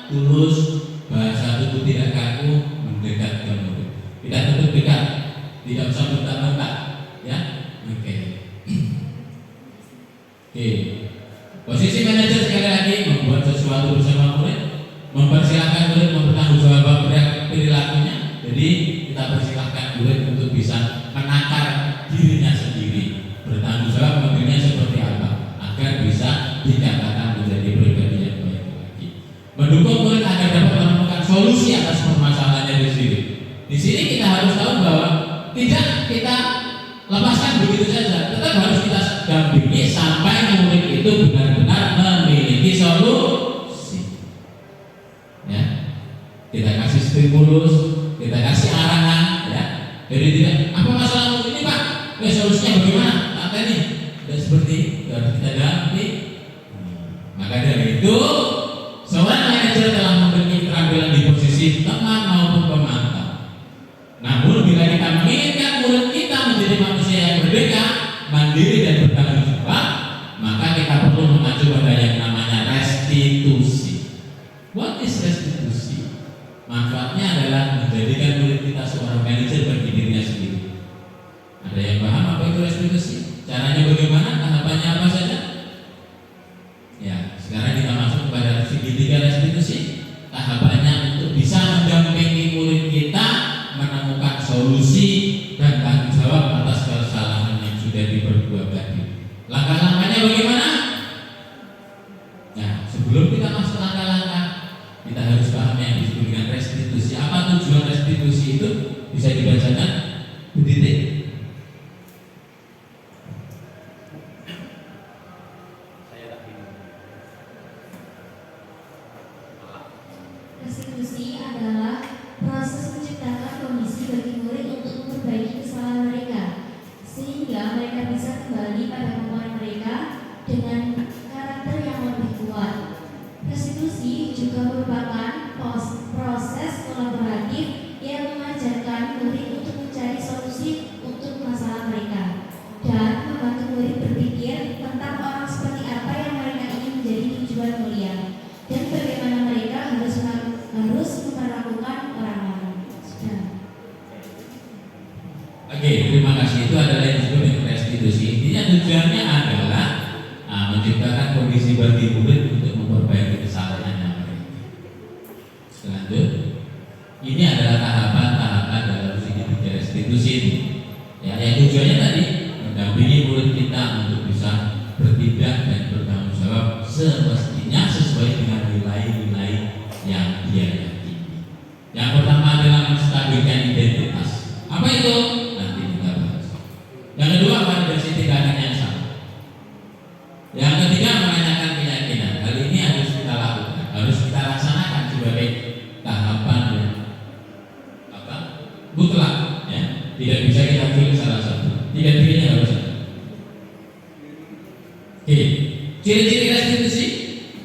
Tulus, bahasa tubuh tidak kaku, mendekat ke murid. Tidak tutup dekat, tidak usah bentak-bentak, ya. Oke. Posisi manajer sekali lagi membuat sesuatu bersama murid, mempersilahkan murid mempertanggungjawabkan perilakunya. Jadi kita persilahkan murid untuk bisa menakar dirinya sendiri, bertanggung jawab mobilnya seperti apa, agar bisa dikatakan menjadi pribadi yang baik lagi. Mendukung murid agar dapat menemukan solusi atas permasalahannya di sini. Di sini kita harus tahu bahwa tidak kita lepaskan begitu saja, tetap harus kita dampingi sampai murid itu benar-benar memiliki solusi. Ya, kita kasih stimulus, kita kasih arahan, ya. Jadi tidak apa masalahmu ini Pak, solusinya bagaimana? Kata ini tidak seperti harus kita dampingi. Maka dari itu seorang manajer telah memiliki keterampilan di posisi teman maupun pemantau. Namun bila kita menginginkan murid kita menjadi manusia yang merdeka, mandiri dan bertanggung jawab, maka kita perlu mengacu pada yang namanya restitusi. What is atau manajer bagi dirinya sendiri. Ada yang paham apa itu restitusi? Caranya bagaimana? Tahapannya apa saja? Ya, sekarang kita masuk kepada segitiga restitusi. Tahapannya untuk bisa mendampingi murid kita menemukan solusi dan tanggung jawab atas kesalahan yang sudah diperbuat tadi. Langkah-langkahnya bagaimana? Nah, sebelum kita masuk langkah-langkah, kita harus paham yang disebut dengan restitusi. Apa tujuan restitusi itu? Bisa dibacakan, Bu Titik. Restitusi adalah proses menciptakan kondisi bagi murid untuk memperbaiki kesalahan mereka, sehingga mereka bisa kembali pada kemampuan mereka dengan karakter yang lebih kuat. Restitusi juga merupakan proses kolaboratif yang mengajarkan murid untuk mencari solusi untuk masalah mereka dan membantu murid berpikir tentang orang seperti apa yang mereka ingin menjadi tujuan mulia dan bagaimana mereka harus memperlakukan orang lain. Sudah. Oke, terima kasih. Itu adalah yang disebut dengan restitusi. Intinya tujuannya adalah menciptakan kondisi bagi murid untuk memperbaiki kesalahannya mereka. Selanjut, ini adalah tahapan-tahapan dalam segitiga restitusi ini. Ya, yang tujuannya tadi mendampingi murid kita untuk bisa bertindak dan bertanggung jawab semestinya sesuai dengan nilai-nilai yang dia yakini. Yang pertama adalah menstabilkan identitas. Apa itu? Nanti kita bahas. Yang kedua, validasi tindakan yang sama. Yang ketiga, menanyakan keyakinan. Hal ini harus kita lakukan, harus kita laksanakan sebagai tahapan yang mutlak. Ya, tidak bisa kita pilih salah satu. Tiga-tiganya harus ada. Oke, ciri-ciri restitusi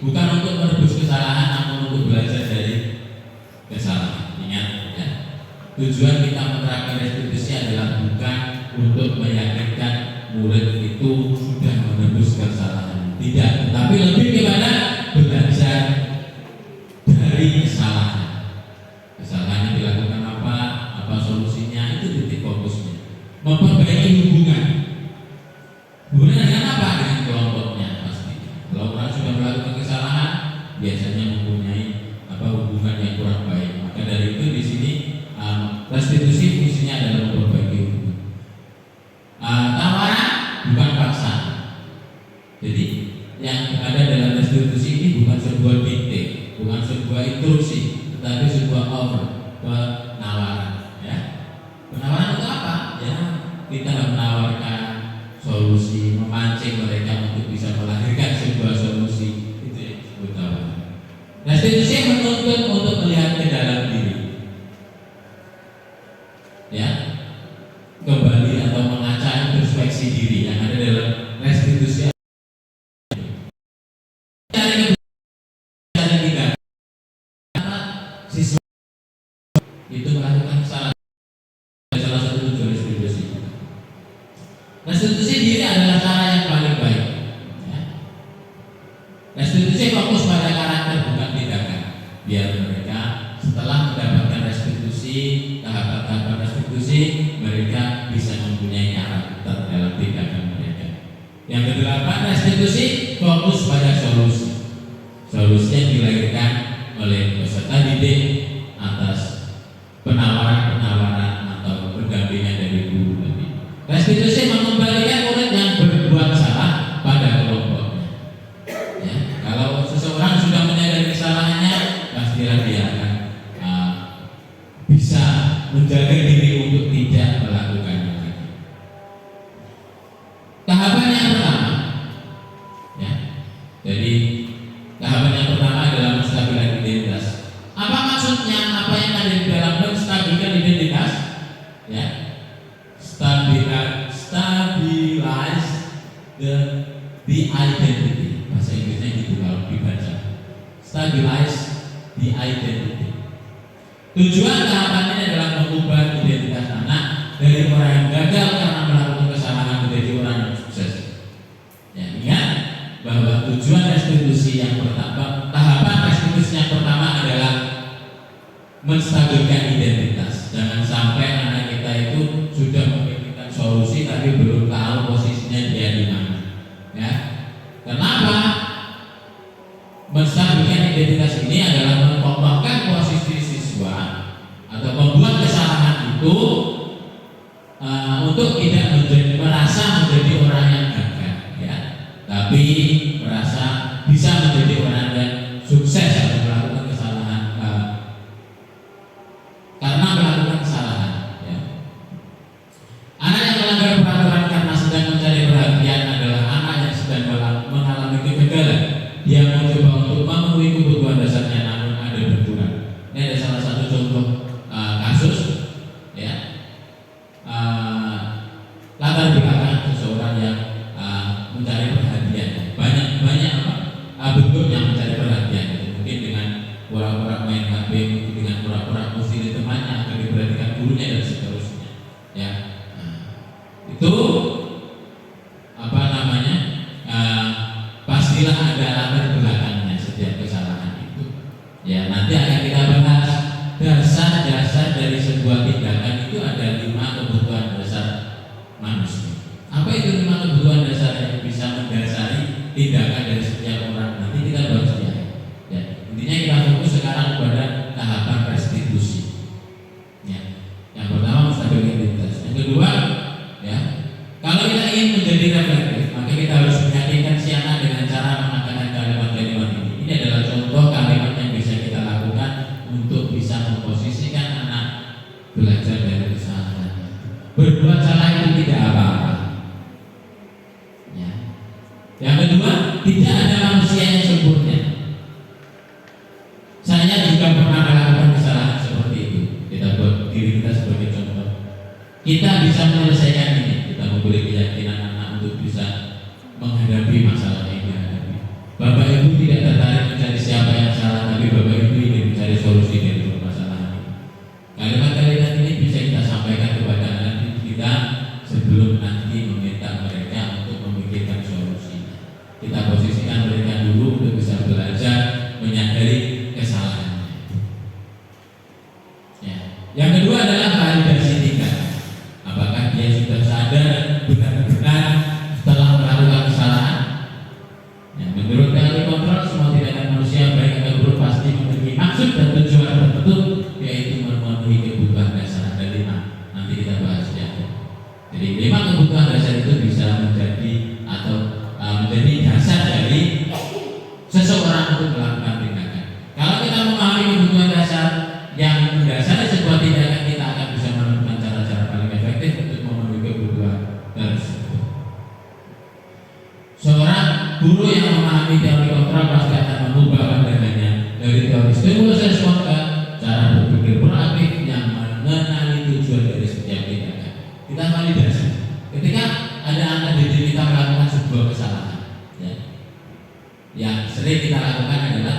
bukan untuk menebus kesalahan, namun untuk belajar dari kesalahan. Ingat, ya. Tujuan kita menerapkan restitusi adalah bukan untuk meyakinkan murid itu sudah menebus kesalahan, tidak, tetapi lebih kepada belajar dari kesalahan. Kesalahan yang dilakukan apa solusinya, itu titik fokusnya. Memperbaiki hubungan dengan apa? Dengan kelompoknya pasti. Kalau orang sudah melakukan kesalahan, biasanya mempunyai hubungan yang kurang baik. Maka dari itu di sini restitusi fungsinya adalah memperbaiki hubungan. Tawaran bukan paksa. Jadi yang ada dalam restitusi ini bukan sebuah dikte, bukan sebuah instruksi, tetapi sebuah offer, penawaran. Ya, penawaran itu apa? Ya, kita menawarkan solusi, memancing mereka untuk bisa melahirkan sebuah solusi. Itu yang disebut tawaran. Restitusi menuntut untuk melihat ke dalam diri, ya, kembali atau mengaca introspeksi diri yang ada dalam restitusi. Siswa itu melakukan kesalahan, salah satu tujuan restitusi. Restitusi diri adalah cara yang paling baik. Ya. Restitusi fokus pada karakter bukan tindakan, biar mereka setelah mendapatkan restitusi, tahapan-tahapan restitusi, mereka bisa mempunyai karakter dalam tindakan mereka. Yang kedelapan, restitusi fokus pada solusi. Solusi yang dilahirkan oleh peserta didik atas penawaran-penawaran atau pendampingan dari guru tadi. Restitusi mengembalikan murid yang berbuat salah pada kelompoknya. Ya, kalau seseorang sudah menyadari kesalahannya, pastilah dia akan bisa menjaga diri untuk tidak melakukannya lagi. Tahapan yang pertama, ya, jadi tahapan yang pertama adalah menstabilkan identitas. Apa maksudnya? Apa yang ada di dalam menstabilkan identitas? Ya, stabilize the identity. Bahasa Inggrisnya gitu kalau dibaca. Stabilize the identity. Tujuan tahapan ini adalah mengubah identitas anak dari orang yang gagal karena melakukan kesalahan menjadi orang yang sukses. Ya, ingat bahwa tujuan restitusi yang pertama, tahapan restitusi yang pertama adalah menstabilkan identitas. Jangan sampai identitas ini adalah mengokohkan posisi siswa atau membuat kesalahan itu untuk tidak merasa menjadi orang yang gagal, ya, tapi merasa bisa menjadi orang yang sukses atau melakukan kesalahan karena melakukan kesalahan. Ya. Anak yang melanggar peraturan karena sedang mencari perhatian adalah anak yang sedang mengalami kegagalan. Dia mencoba untuk memenuhi kebutuhan dasarnya namun ada benturan. Ini ada salah satu contoh kasus, ya, latar belakang seseorang yang mencari perhatian. Banyak bentuk yang mencari perhatian. Mungkin dengan pura-pura main HP, mungkin dengan pura-pura musik temannya akan diperhatikan gurunya dan seterusnya. Ya, itu pastilah ada latar belakangnya setiap kesalahan itu. Ya, nanti akan kita bahas dasar-dasar dari sebuah tindakan itu ada 5 kebutuhan dasar manusia. Apa itu 5 kebutuhan dasar yang bisa mendasari tindakan dari setiap orang? Nanti kita bahas ya. Ya, intinya kita fokus sekarang pada tahapan restitusi. Ya, yang pertama stabilitas. Yang kedua, ya, kalau kita ingin menjadi reflektif, maka kita harus meyakinkan si anak dengan cara mengatakan kalimat-kalimat ini. Ini adalah contoh kalimat yang bisa kita lakukan untuk bisa memposisikan anak belajar dari kesalahan. Berbuat salah itu tidak apa-apa. Ya. Yang kedua, tidak ada manusia yang sempurna. Saya juga pernah melakukan kesalahan seperti itu. Kita buat diri kita sebagai contoh. Kita bisa menyelesaikan ini. Kita memberi keyakinan anak untuk bisa menghadapi masalah yang dihadapi. Bapak Ibu tidak tertarik mencari siapa yang salah, tapi Bapak Ibu ingin mencari solusi dari permasalahan ini. Kalimat-kalimat ini bisa kita sampaikan kepada anak kita sebelum nanti meminta mereka untuk memikirkan solusi. Kita posisikan mereka dulu untuk bisa belajar menyadari kesalahannya. Ya. Yang kedua adalah validasi tindakan. Apakah dia sudah sadar benar-benar setelah melakukan kesalahan? Ya, menurut teori kontrol, semua tindakan manusia baik atau buruk pasti memiliki maksud dan tujuan tertentu, yaitu memenuhi kebutuhan dasar. Ada 5. Nanti kita bahas ya. Jadi 5 kebutuhan dasar itu bisa menjadi atau menjadi dasar dari seseorang untuk melakukan tindakan. Kalau kita memahami kebutuhan dasar yang mendasari sebuah tindakan, kita akan bisa menemukan cara-cara paling efektif untuk memenuhi kebutuhan tersebut. Seorang guru yang memahami teori kontrol pasti akan mengubah pandangannya dari teori stimulus respon ke cara berpikir proaktif yang mengenali tujuan dari setiap tindakan. Kita validasi. Ketika ada anak didik kita melakukan sebuah kesalahan, ya, yang sering kita lakukan adalah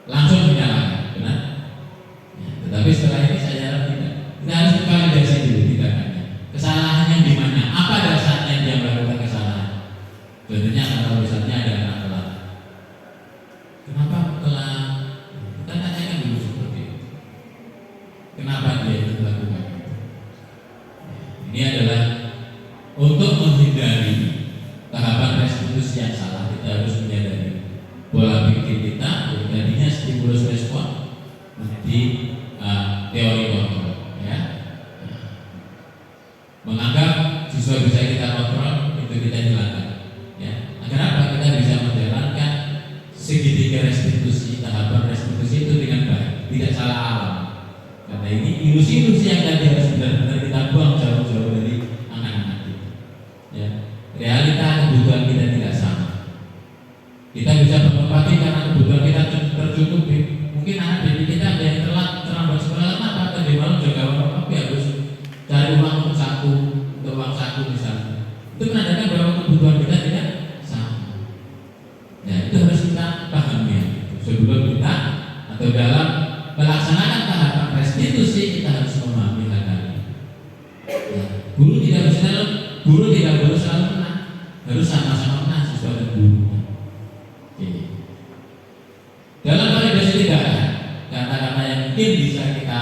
langsung menyalahkan, benar? Ya, tetapi setelah ini saya tidak. Kita harus validasi dulu tindakannya. Kesalahannya di mana? Apa dasarnya dia melakukan kesalahan? Contohnya kalau misalnya ada anak telat, kenapa telat? Kita tanyakan dulu seperti itu. Kenapa dia itu melakukan itu? Ini adalah untuk menghindari tahapan restitusi yang salah. Kita harus menyadari pola pikir kita tadinya stimulus respon di teori kontrol, ya. Menganggap siswa bisa kita kontrol, itu kita hilangkan. Ya, agar apa? Kita bisa menjalankan segitiga restitusi, tahapan restitusi itu dengan baik, tidak salah alam. Karena ini ilusi-ilusi yang tadi harus benar-benar kita buang jauh-jauh dari anak-anak kita. Ya, realita kebutuhan kita tidak sama. Kita bisa berempati karena kebutuhan kita tercukupi. Mungkin anak didik kita ada yang terlambat sekolah, apa? Tadi malam jaga tapi harus cari uang untuk saku misalnya. Itu menandakan bahwa kebutuhan kita tidak sama. Ya, itu harus kita pahami sebelum kita atau dalam melaksanakan tahapan restitusi kita harus memahami hal ini. Ya, guru tidak boleh selalu menang, harus sama-sama menang siswa dan guru. Dalam validasi tindakan, kata-kata yang mungkin bisa kita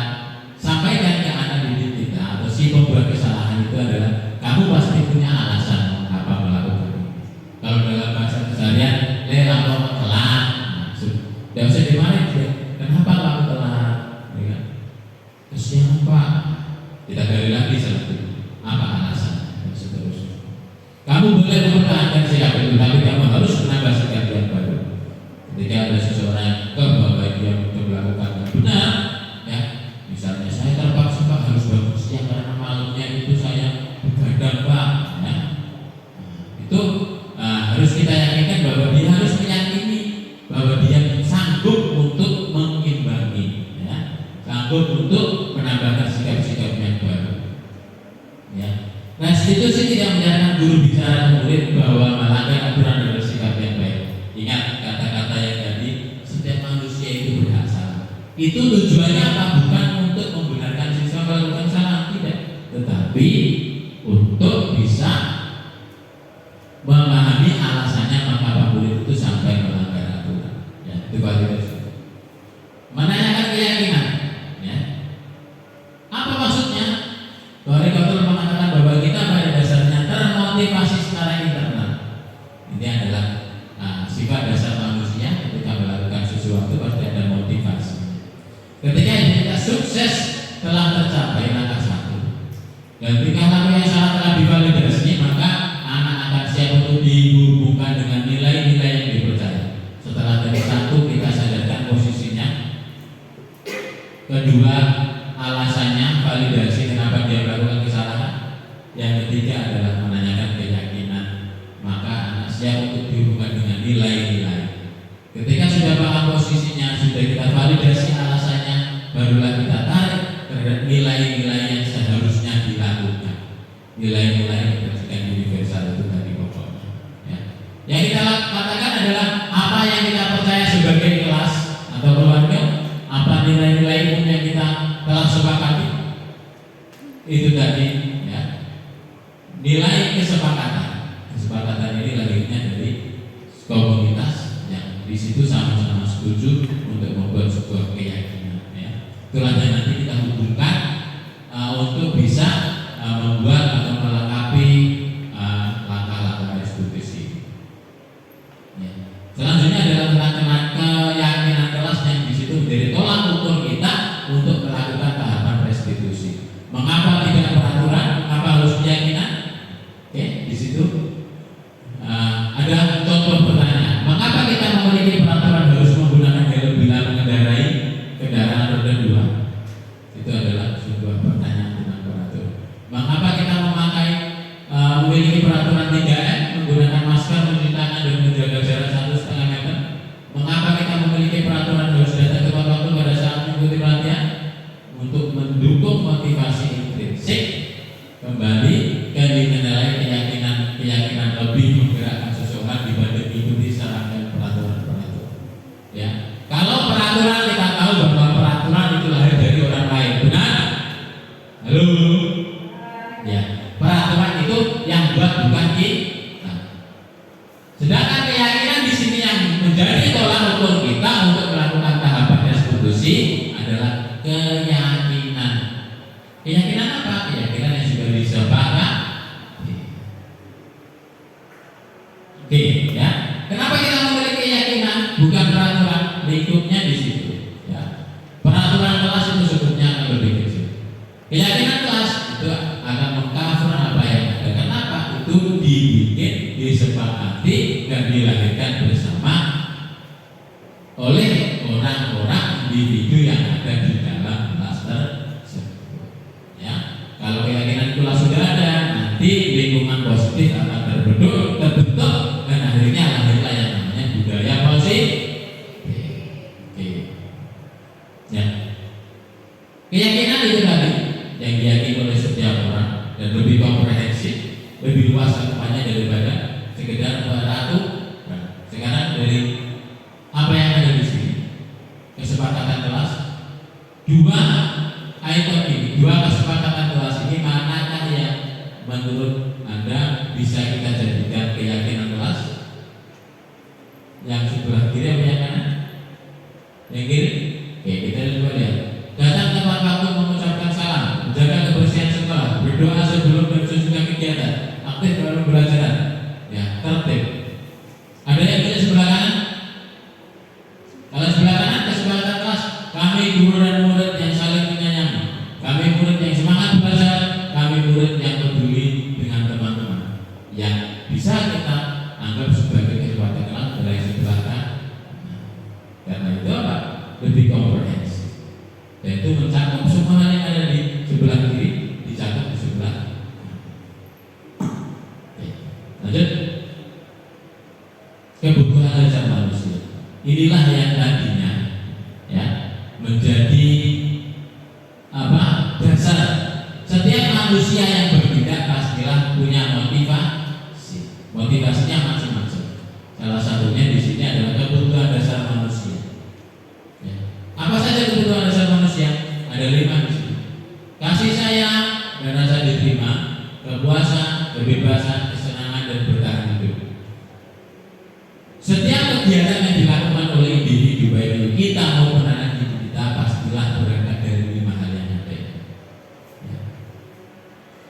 sampaikan ke anak didik kita atau si pembuat kesalahan itu adalah kamu pasti punya alasan mengapa melakukan ini. Kalau dalam bahasa keseharian, lapor telat, melakukan sikap itu, tapi kamu harus menambah sikap yang baru. Ketika ada seseorang kebahagiaan untuk melakukan yang benar, ya, misalnya saya terpaksa Pak harus bangun siang karena malamnya itu saya begadang Pak, ya. Itu harus kita yakinkan bahwa dia harus meyakini bahwa dia sanggup untuk mengimbangi, ya, sanggup untuk menambahkan sikap-sikap yang baru, ya. Nah, institusi tidak menyarankan guru bicara ke murid bahwa melanggar aturan dan bersikap yang baik. Ingat kata-kata yang tadi, setiap manusia itu berhak salah. Itu tujuannya apa? Bukan untuk membenarkan siswa melakukan salah, tidak, tetapi untuk bisa memahami alasannya mengapa murid itu sampai melanggar aturan. Ya, itu kualitas. Menanyakan keyakinan, ya. Apa maksudnya? Aristoteles mengatakan bahwa kita pada dasarnya termotivasi secara internal. Ini adalah sifat dasar manusia. Ketika melakukan sesuatu pasti ada motivasi. Ketika kita sukses telah tercapai langkah satu, dan ketika langkah yang salah telah divalidasi, maka anak akan siap untuk dihubungkan dengan nilai-nilai yang dipercaya. Setelah dari satu kita sadarkan posisinya, kedua alasannya, validasi kenapa dia melakukan kesalahan, yang ketiga adalah menanyakan keyakinan, maka anak siap untuk dihubungkan dengan nilai-nilai. Ketika sudah paham posisinya, sudah kita validasi alasannya, barulah kita tarik terhadap nilai-nilai yang seharusnya dilakukan. Nilai-nilai yang bersifat universal itu tadi pokoknya, ya. Yang kita katakan adalah apa yang kita percaya sebagai kelas atau keluarga, apa nilai-nilai umum yang kita telah sepakati. Itu tadi, ya. Nilai kesepakatan. Kesepakatan ini lahirnya dari komunitas yang di situ sama-sama setuju untuk membuat sebuah keyakinan, ya. Itulah yang nanti kita hubungkan untuk bisa membuat atau melengkapi langkah-langkah restitusi. Ya. Selanjutnya adalah tentang keyakinan kelas yang di situ menjadi tolak ukur kita untuk melakukan tahapan restitusi. Mengapa tidak peraturan? Mengapa harus keyakinan? Oke, di situ ada contoh pertanyaan. Mengapa kita memiliki peraturan harus menggunakan helm bila mengendarai kendaraan roda 2? Itu adalah sebuah pertanyaan tentang peraturan. Mengapa kita memiliki peraturan 3M, menggunakan masker, mencuci tangan dan menjaga jarak 1,5 meter? Mengapa kita memiliki peraturan harus datang tepat waktu pada saat mengikuti pelatihan? Untuk mendukung motivasi intrinsik, kembali ke nilai keyakinan lebih menggerakkan seseorang dibanding mengikuti serangkaian peraturan-peraturan. Ya, kalau peraturan kita tahu bahwa peraturan itu lahir dari orang lain, benar? Halo, ya, peraturan itu yang buat bukan kita. Sedangkan keyakinan di sini yang menjadi tolak ukur kita untuk melakukan tahapan restitusi adalah keyakinan. Keyakinan apa? Keyakinan yang sudah disepakati. Oke, ya. Kenapa kita memiliki keyakinan? Bukan peraturan, lingkupnya di situ. Ya. Peraturan kelas itu sebutnya akan lebih kecil. Keyakinan kelas itu akan mengcover apa yang ada. Kenapa? Itu dibikin, disepakati dan dilahirkan bersama oleh orang-orang individu yang ada di dalam kelas tersebut. Ya, kalau keyakinan kelas sudah ada, nanti lingkungan positif akan terbentuk, dan akhirnya lahirlah yang namanya budaya positif. Oke. Ya. Keyakinan itu tadi yang diyakini oleh setiap orang dan lebih komprehensif, lebih luas cakupannya daripada sekedar peraturan. Sekarang dari apa yang ada di sini, kesepakatan kelas, dua item ini, dua kesepakatan kelas ini, manakah yang menurut Anda bisa kita jadikan keyakinan kelas? Yang sebelah kiri apa yang kanan? Yang kiri? Oke, kita coba lihat. Datang tepat waktu mengucapkan salam, menjaga kebersihan sekolah, berdoa sebelum dan sesudah kegiatan, aktif dalam pembelajaran, ya, tertib. Ada yang pilih sebelah kanan? Kalau sebelah kanan kesepakatan kelas, kami guru dan murid yang saling lebih komprehensif. Dan itu mencakup semua hal yang ada di sebelah kiri, dicakup di sebelah kanan. Oke, lanjut. Kebutuhan dasar manusia. Inilah yang tadinya ya menjadi dasar setiap manusia yang bertindak pastilah punya motivasi. Motivasinya macam-macam. Salah satunya di sini adalah kebutuhan dasar manusia. Ya. Apa saja kebutuhan dasar manusia? Ada 5 di sini. Kasih sayang dan rasa diterima, kepuasan, kebebasan, kesenangan dan bertahan hidup. Setiap kegiatan yang dilakukan oleh individu baik kita maupun anak didik kita pastilah berangkat dari 5 hal yang ada. Ya.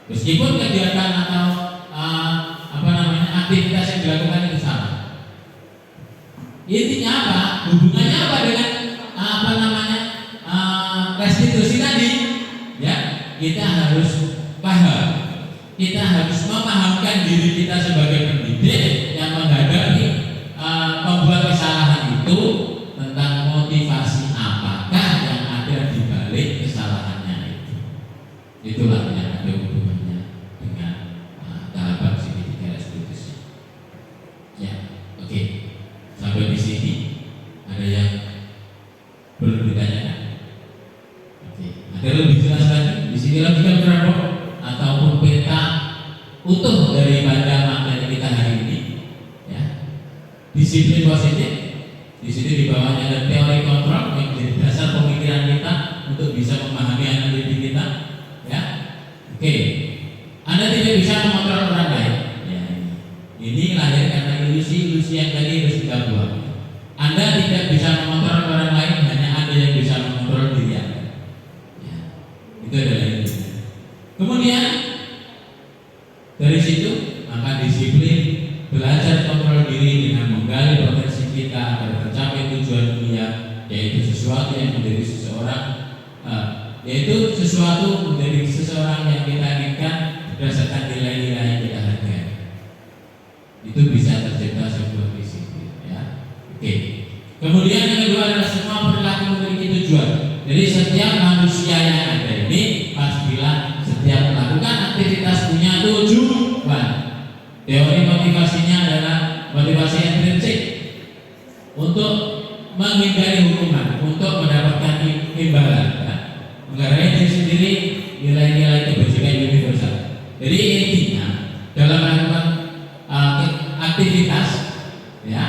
Meskipun kegiatan atau aktivitas yang dilakukan itu sama. Intinya apa? Hubungannya apa dengan restitusi tadi? Ya, kita harus paham. Kita harus memahamkan diri kita sebagai pendidik yang menghadapi membuat kesalahan itu tentang motivasi apakah yang ada di balik kesalahannya itu. Itulah yang ada hubungannya dengan tahapan segitiga restitusi. Ya, oke. Sampai di sini ada yang belum ditanyakan? Oke. Ada lebih jelas lagi? Di sini logika kelompok ataupun peta utuh daripada materi kita hari ini. Ya. Disiplin positif. Di sini di bawahnya ada teori kontrol yang menjadi dasar pemikiran kita untuk bisa memahami anak didik kita. Ya. Oke. Anda tidak bisa mengontrol orang lain. Ya. Ini lahir karena ilusi yang tadi harus kita buang. Anda tidak bisa mengontrol orang lain, hanya Anda yang bisa mengontrol diri Anda. Ya. Itu adalah ini. Kemudian dari situ maka disiplin, belajar kontrol diri dengan menggali potensi kita agar tercapai tujuan dunia, yaitu sesuatu yang menjadi seseorang, menjadi seseorang yang kita inginkan berdasarkan nilai-nilai yang kita hargai. Itu bisa tercipta sebuah disiplin. Ya. Oke. Kemudian yang kedua adalah semua perilaku memiliki tujuan. Jadi setiap manusia yang ada ini pastilah setiap melakukan aktivitas punya tujuan. Teori motivasinya adalah motivasi intrinsik untuk menghindari hukuman, untuk mendapatkan imbalan, ya. Menghargai diri sendiri, nilai-nilai kebajikan universal. Jadi intinya dalam melakukan aktivitas, ya,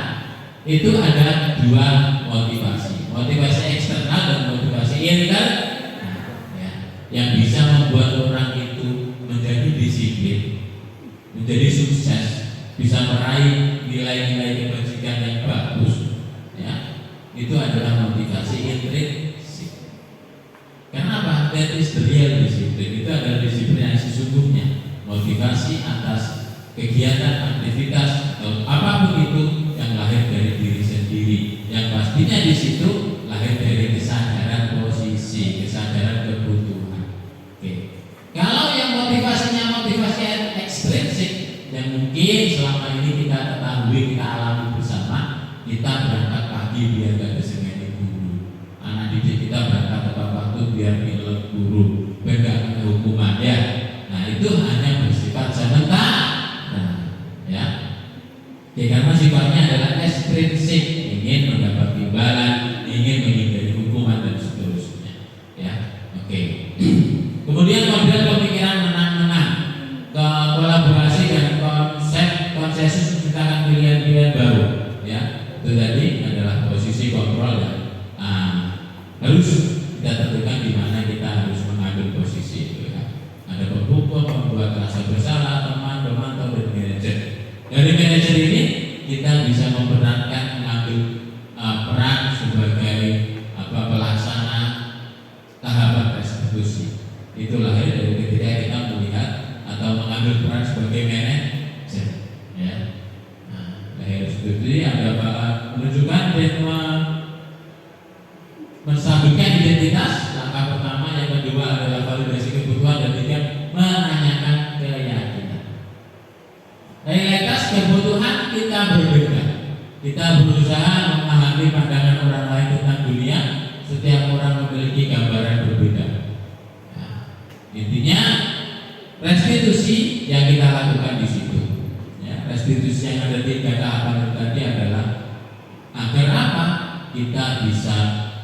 itu ada 2 motivasi eksternal dan motivasi internal, ya, yang bisa membuat orang itu menjadi disiplin, menjadi sukses, bisa meraih nilai-nilai kebajikan yang bagus, ya. Itu adalah motivasi intrinsik. Kenapa? That is the real disiplin. Itu adalah disiplin yang sesungguhnya, motivasi atas kegiatan, aktivitas atau apapun itu yang lahir dari diri sendiri, yang pastinya di situ lahir dari kesadaran posisi, kesadaran kebutuhan. Oke. Kalau yang motivasinya motivasi ekstrinsik, yang mungkin selama ini kita ketahui, kita alami bersama, kita berangkat pagi biar gak disengeni guru, anak didik kita berangkat tepat waktu biar nilai guru, biar gak kena hukuman, ya. Nah itu hanya bersifat sementara. Ya, karena sifatnya adalah ekstrinsik, ingin mendapat imbalan, ingin menghindari hukuman dan seterusnya. Ya, oke. Kemudian model pemikiran menang-menang, kolaborasi dan konsensus menciptakan pilihan-pilihan baru. Ya, itu tadi adalah posisi kontrol yang harus kita tentukan di mana kita harus mengambil posisi itu. Ya. Ada pembuka, membuat rasa bersalah, teman, pemantau, dan manajer. Dari manajer ini kita bisa memerankan mengambil peran sebagai pelaksana tahapan restitusi. Itu lahir dari ketika kita melihat atau mengambil peran sebagai manajer. Ya. Nah, lahir restitusi ada menunjukkan dan menstabilkan identitas. Langkah pertama, yang kedua adalah validasi kebutuhan, dan ketiga menanyakan keyakinan. Realitas kebutuhan kita berbeda. Kita berusaha memahami pandangan orang lain tentang dunia, kita bisa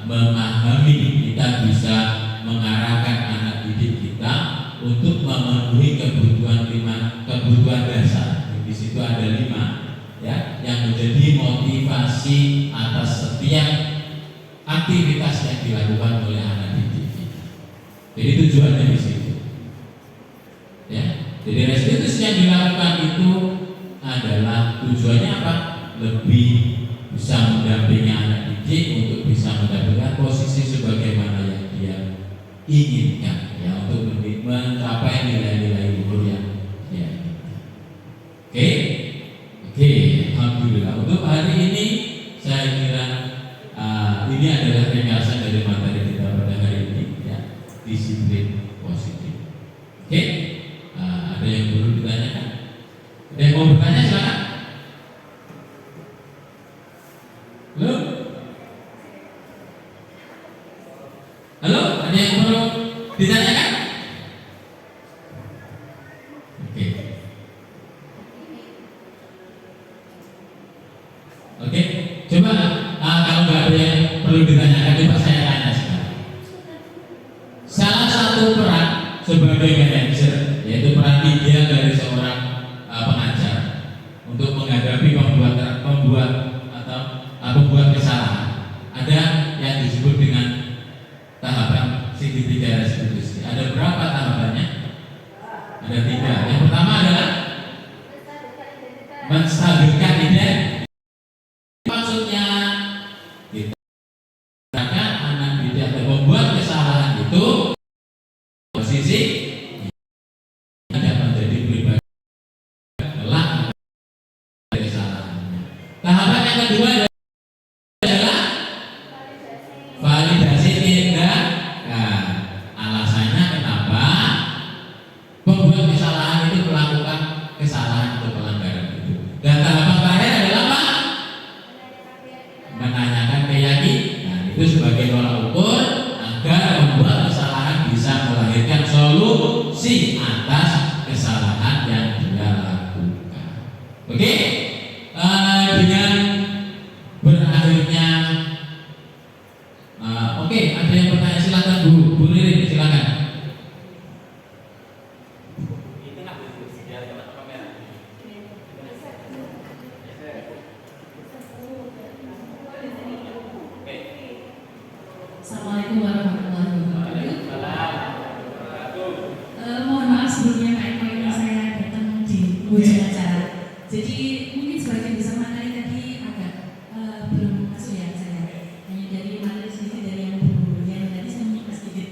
memahami, kita bisa mengarahkan anak didik kita untuk memenuhi kebutuhan dasar. Di situ ada 5 ya, yang menjadi motivasi atas setiap aktivitas yang dilakukan oleh anak didik kita. Jadi tujuannya di situ. Ya, jadi restitusi yang dilakukan itu adalah tujuannya apa? Lebih bisa mendampingi anak didik untuk bisa mendapatkan posisi sebagaimana yang dia inginkan, ya, untuk mencapai nilai-nilai luhur yang dia inginkan. Oke, alhamdulillah. Untuk hari ini saya kira ini adalah ringkasan dari materi kita pada hari ini, ya, disiplin positif. Oke, ada yang perlu ditanyakan? Ada yang mau bertanya silakan. Halo? Halo, ada yang perlu ditanyakan? Oke. Oke, coba kalau nggak ada yang perlu ditanyakan, coba saya tanya sekarang. Salah satu peran sebagai manajer, yaitu peran ideal dari seorang pengajar untuk menghadapi pembuat kesalahan, ada yang disebut dengan tahapan segitiga restitusi. Ada berapa tahapannya? Ada 3. Yang pertama adalah menstabilkan identitas. Maksudnya kita anak didik atau membuat kesalahan itu posisi tidak menjadi pribadi kelak kesalahannya. Tahapan yang kedua adalah validasi tindakan. Alasannya kenapa pembuat kesalahan itu melakukan kesalahan atau pelanggaran itu. Dan tahapan terakhir adalah apa? Menanyakan keyakinan. Itu sebagai tolak ukur agar pembuat kesalahan bisa melahirkan solusi atas kesalahan yang dia lakukan. Oke? Dengan berakhirnya oke, ada yang bertanya, silakan Bu Lirin, silakan. Assalamualaikum warahmatullahi wabarakatuh. Mohon maaf sebelumnya Pak Eko, ini saya datang di ujung acara. Jadi mungkin sebagian besar materi tadi agak belum masuk ya saya. Hanya dari materi sedikit dari yang Bu yang tadi saya menyimak sedikit.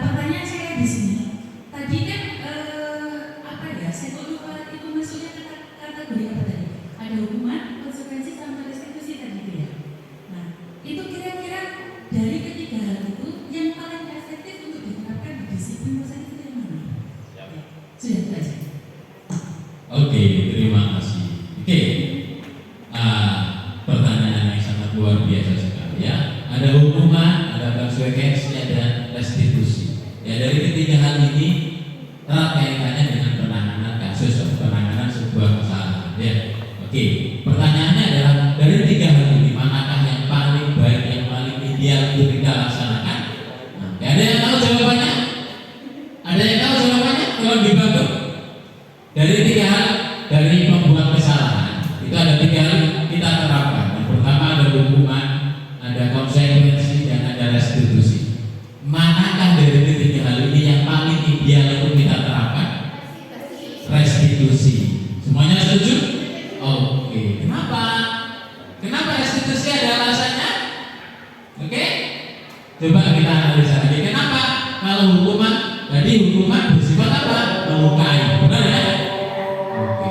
Pertanyaan saya di sini. Tadi kan apa ya? Saya kok lupa itu masuknya kategori apa tadi? Ada hukuman, konsekuensi sama restitusi tadi itu ya. Nah, itu kira-kira dari ketiga hal itu yang paling efektif untuk diterapkan di disiplin positif itu yang mana? Sudah itu aja. Oke, terima kasih. Oke, pertanyaan yang sangat luar biasa sekali ya. Ada hukuman, ada konsekuensi, ada restitusi. Ya, dari ketiga hal ini erat kaitannya dengan penanganan kasus atau penanganan sebuah kesalahan. Ya, oke. Pertanyaannya adalah dari 3 hal ini manakah yang paling baik, yang paling ideal untuk kita laksanakan? Nah, ada yang tahu jawabannya? Ada yang tahu jawabannya? Tolong dibantu. Dari 3 hal dari pembuat kesalahan itu ada 3 hal kita terapkan. Yang pertama ada hukuman, ada konsekuensi, dan ada restitusi. Manakah dari 3 hal ini yang paling ideal untuk kita terapkan? Restitusi. Semuanya setuju? Oke. Kenapa? Kenapa restitusi ada alasannya? Oke? Coba kita analisa lagi. Kenapa? Kalau hukuman, jadi hukuman bersifat apa? Melukai. Benar ya? Oke.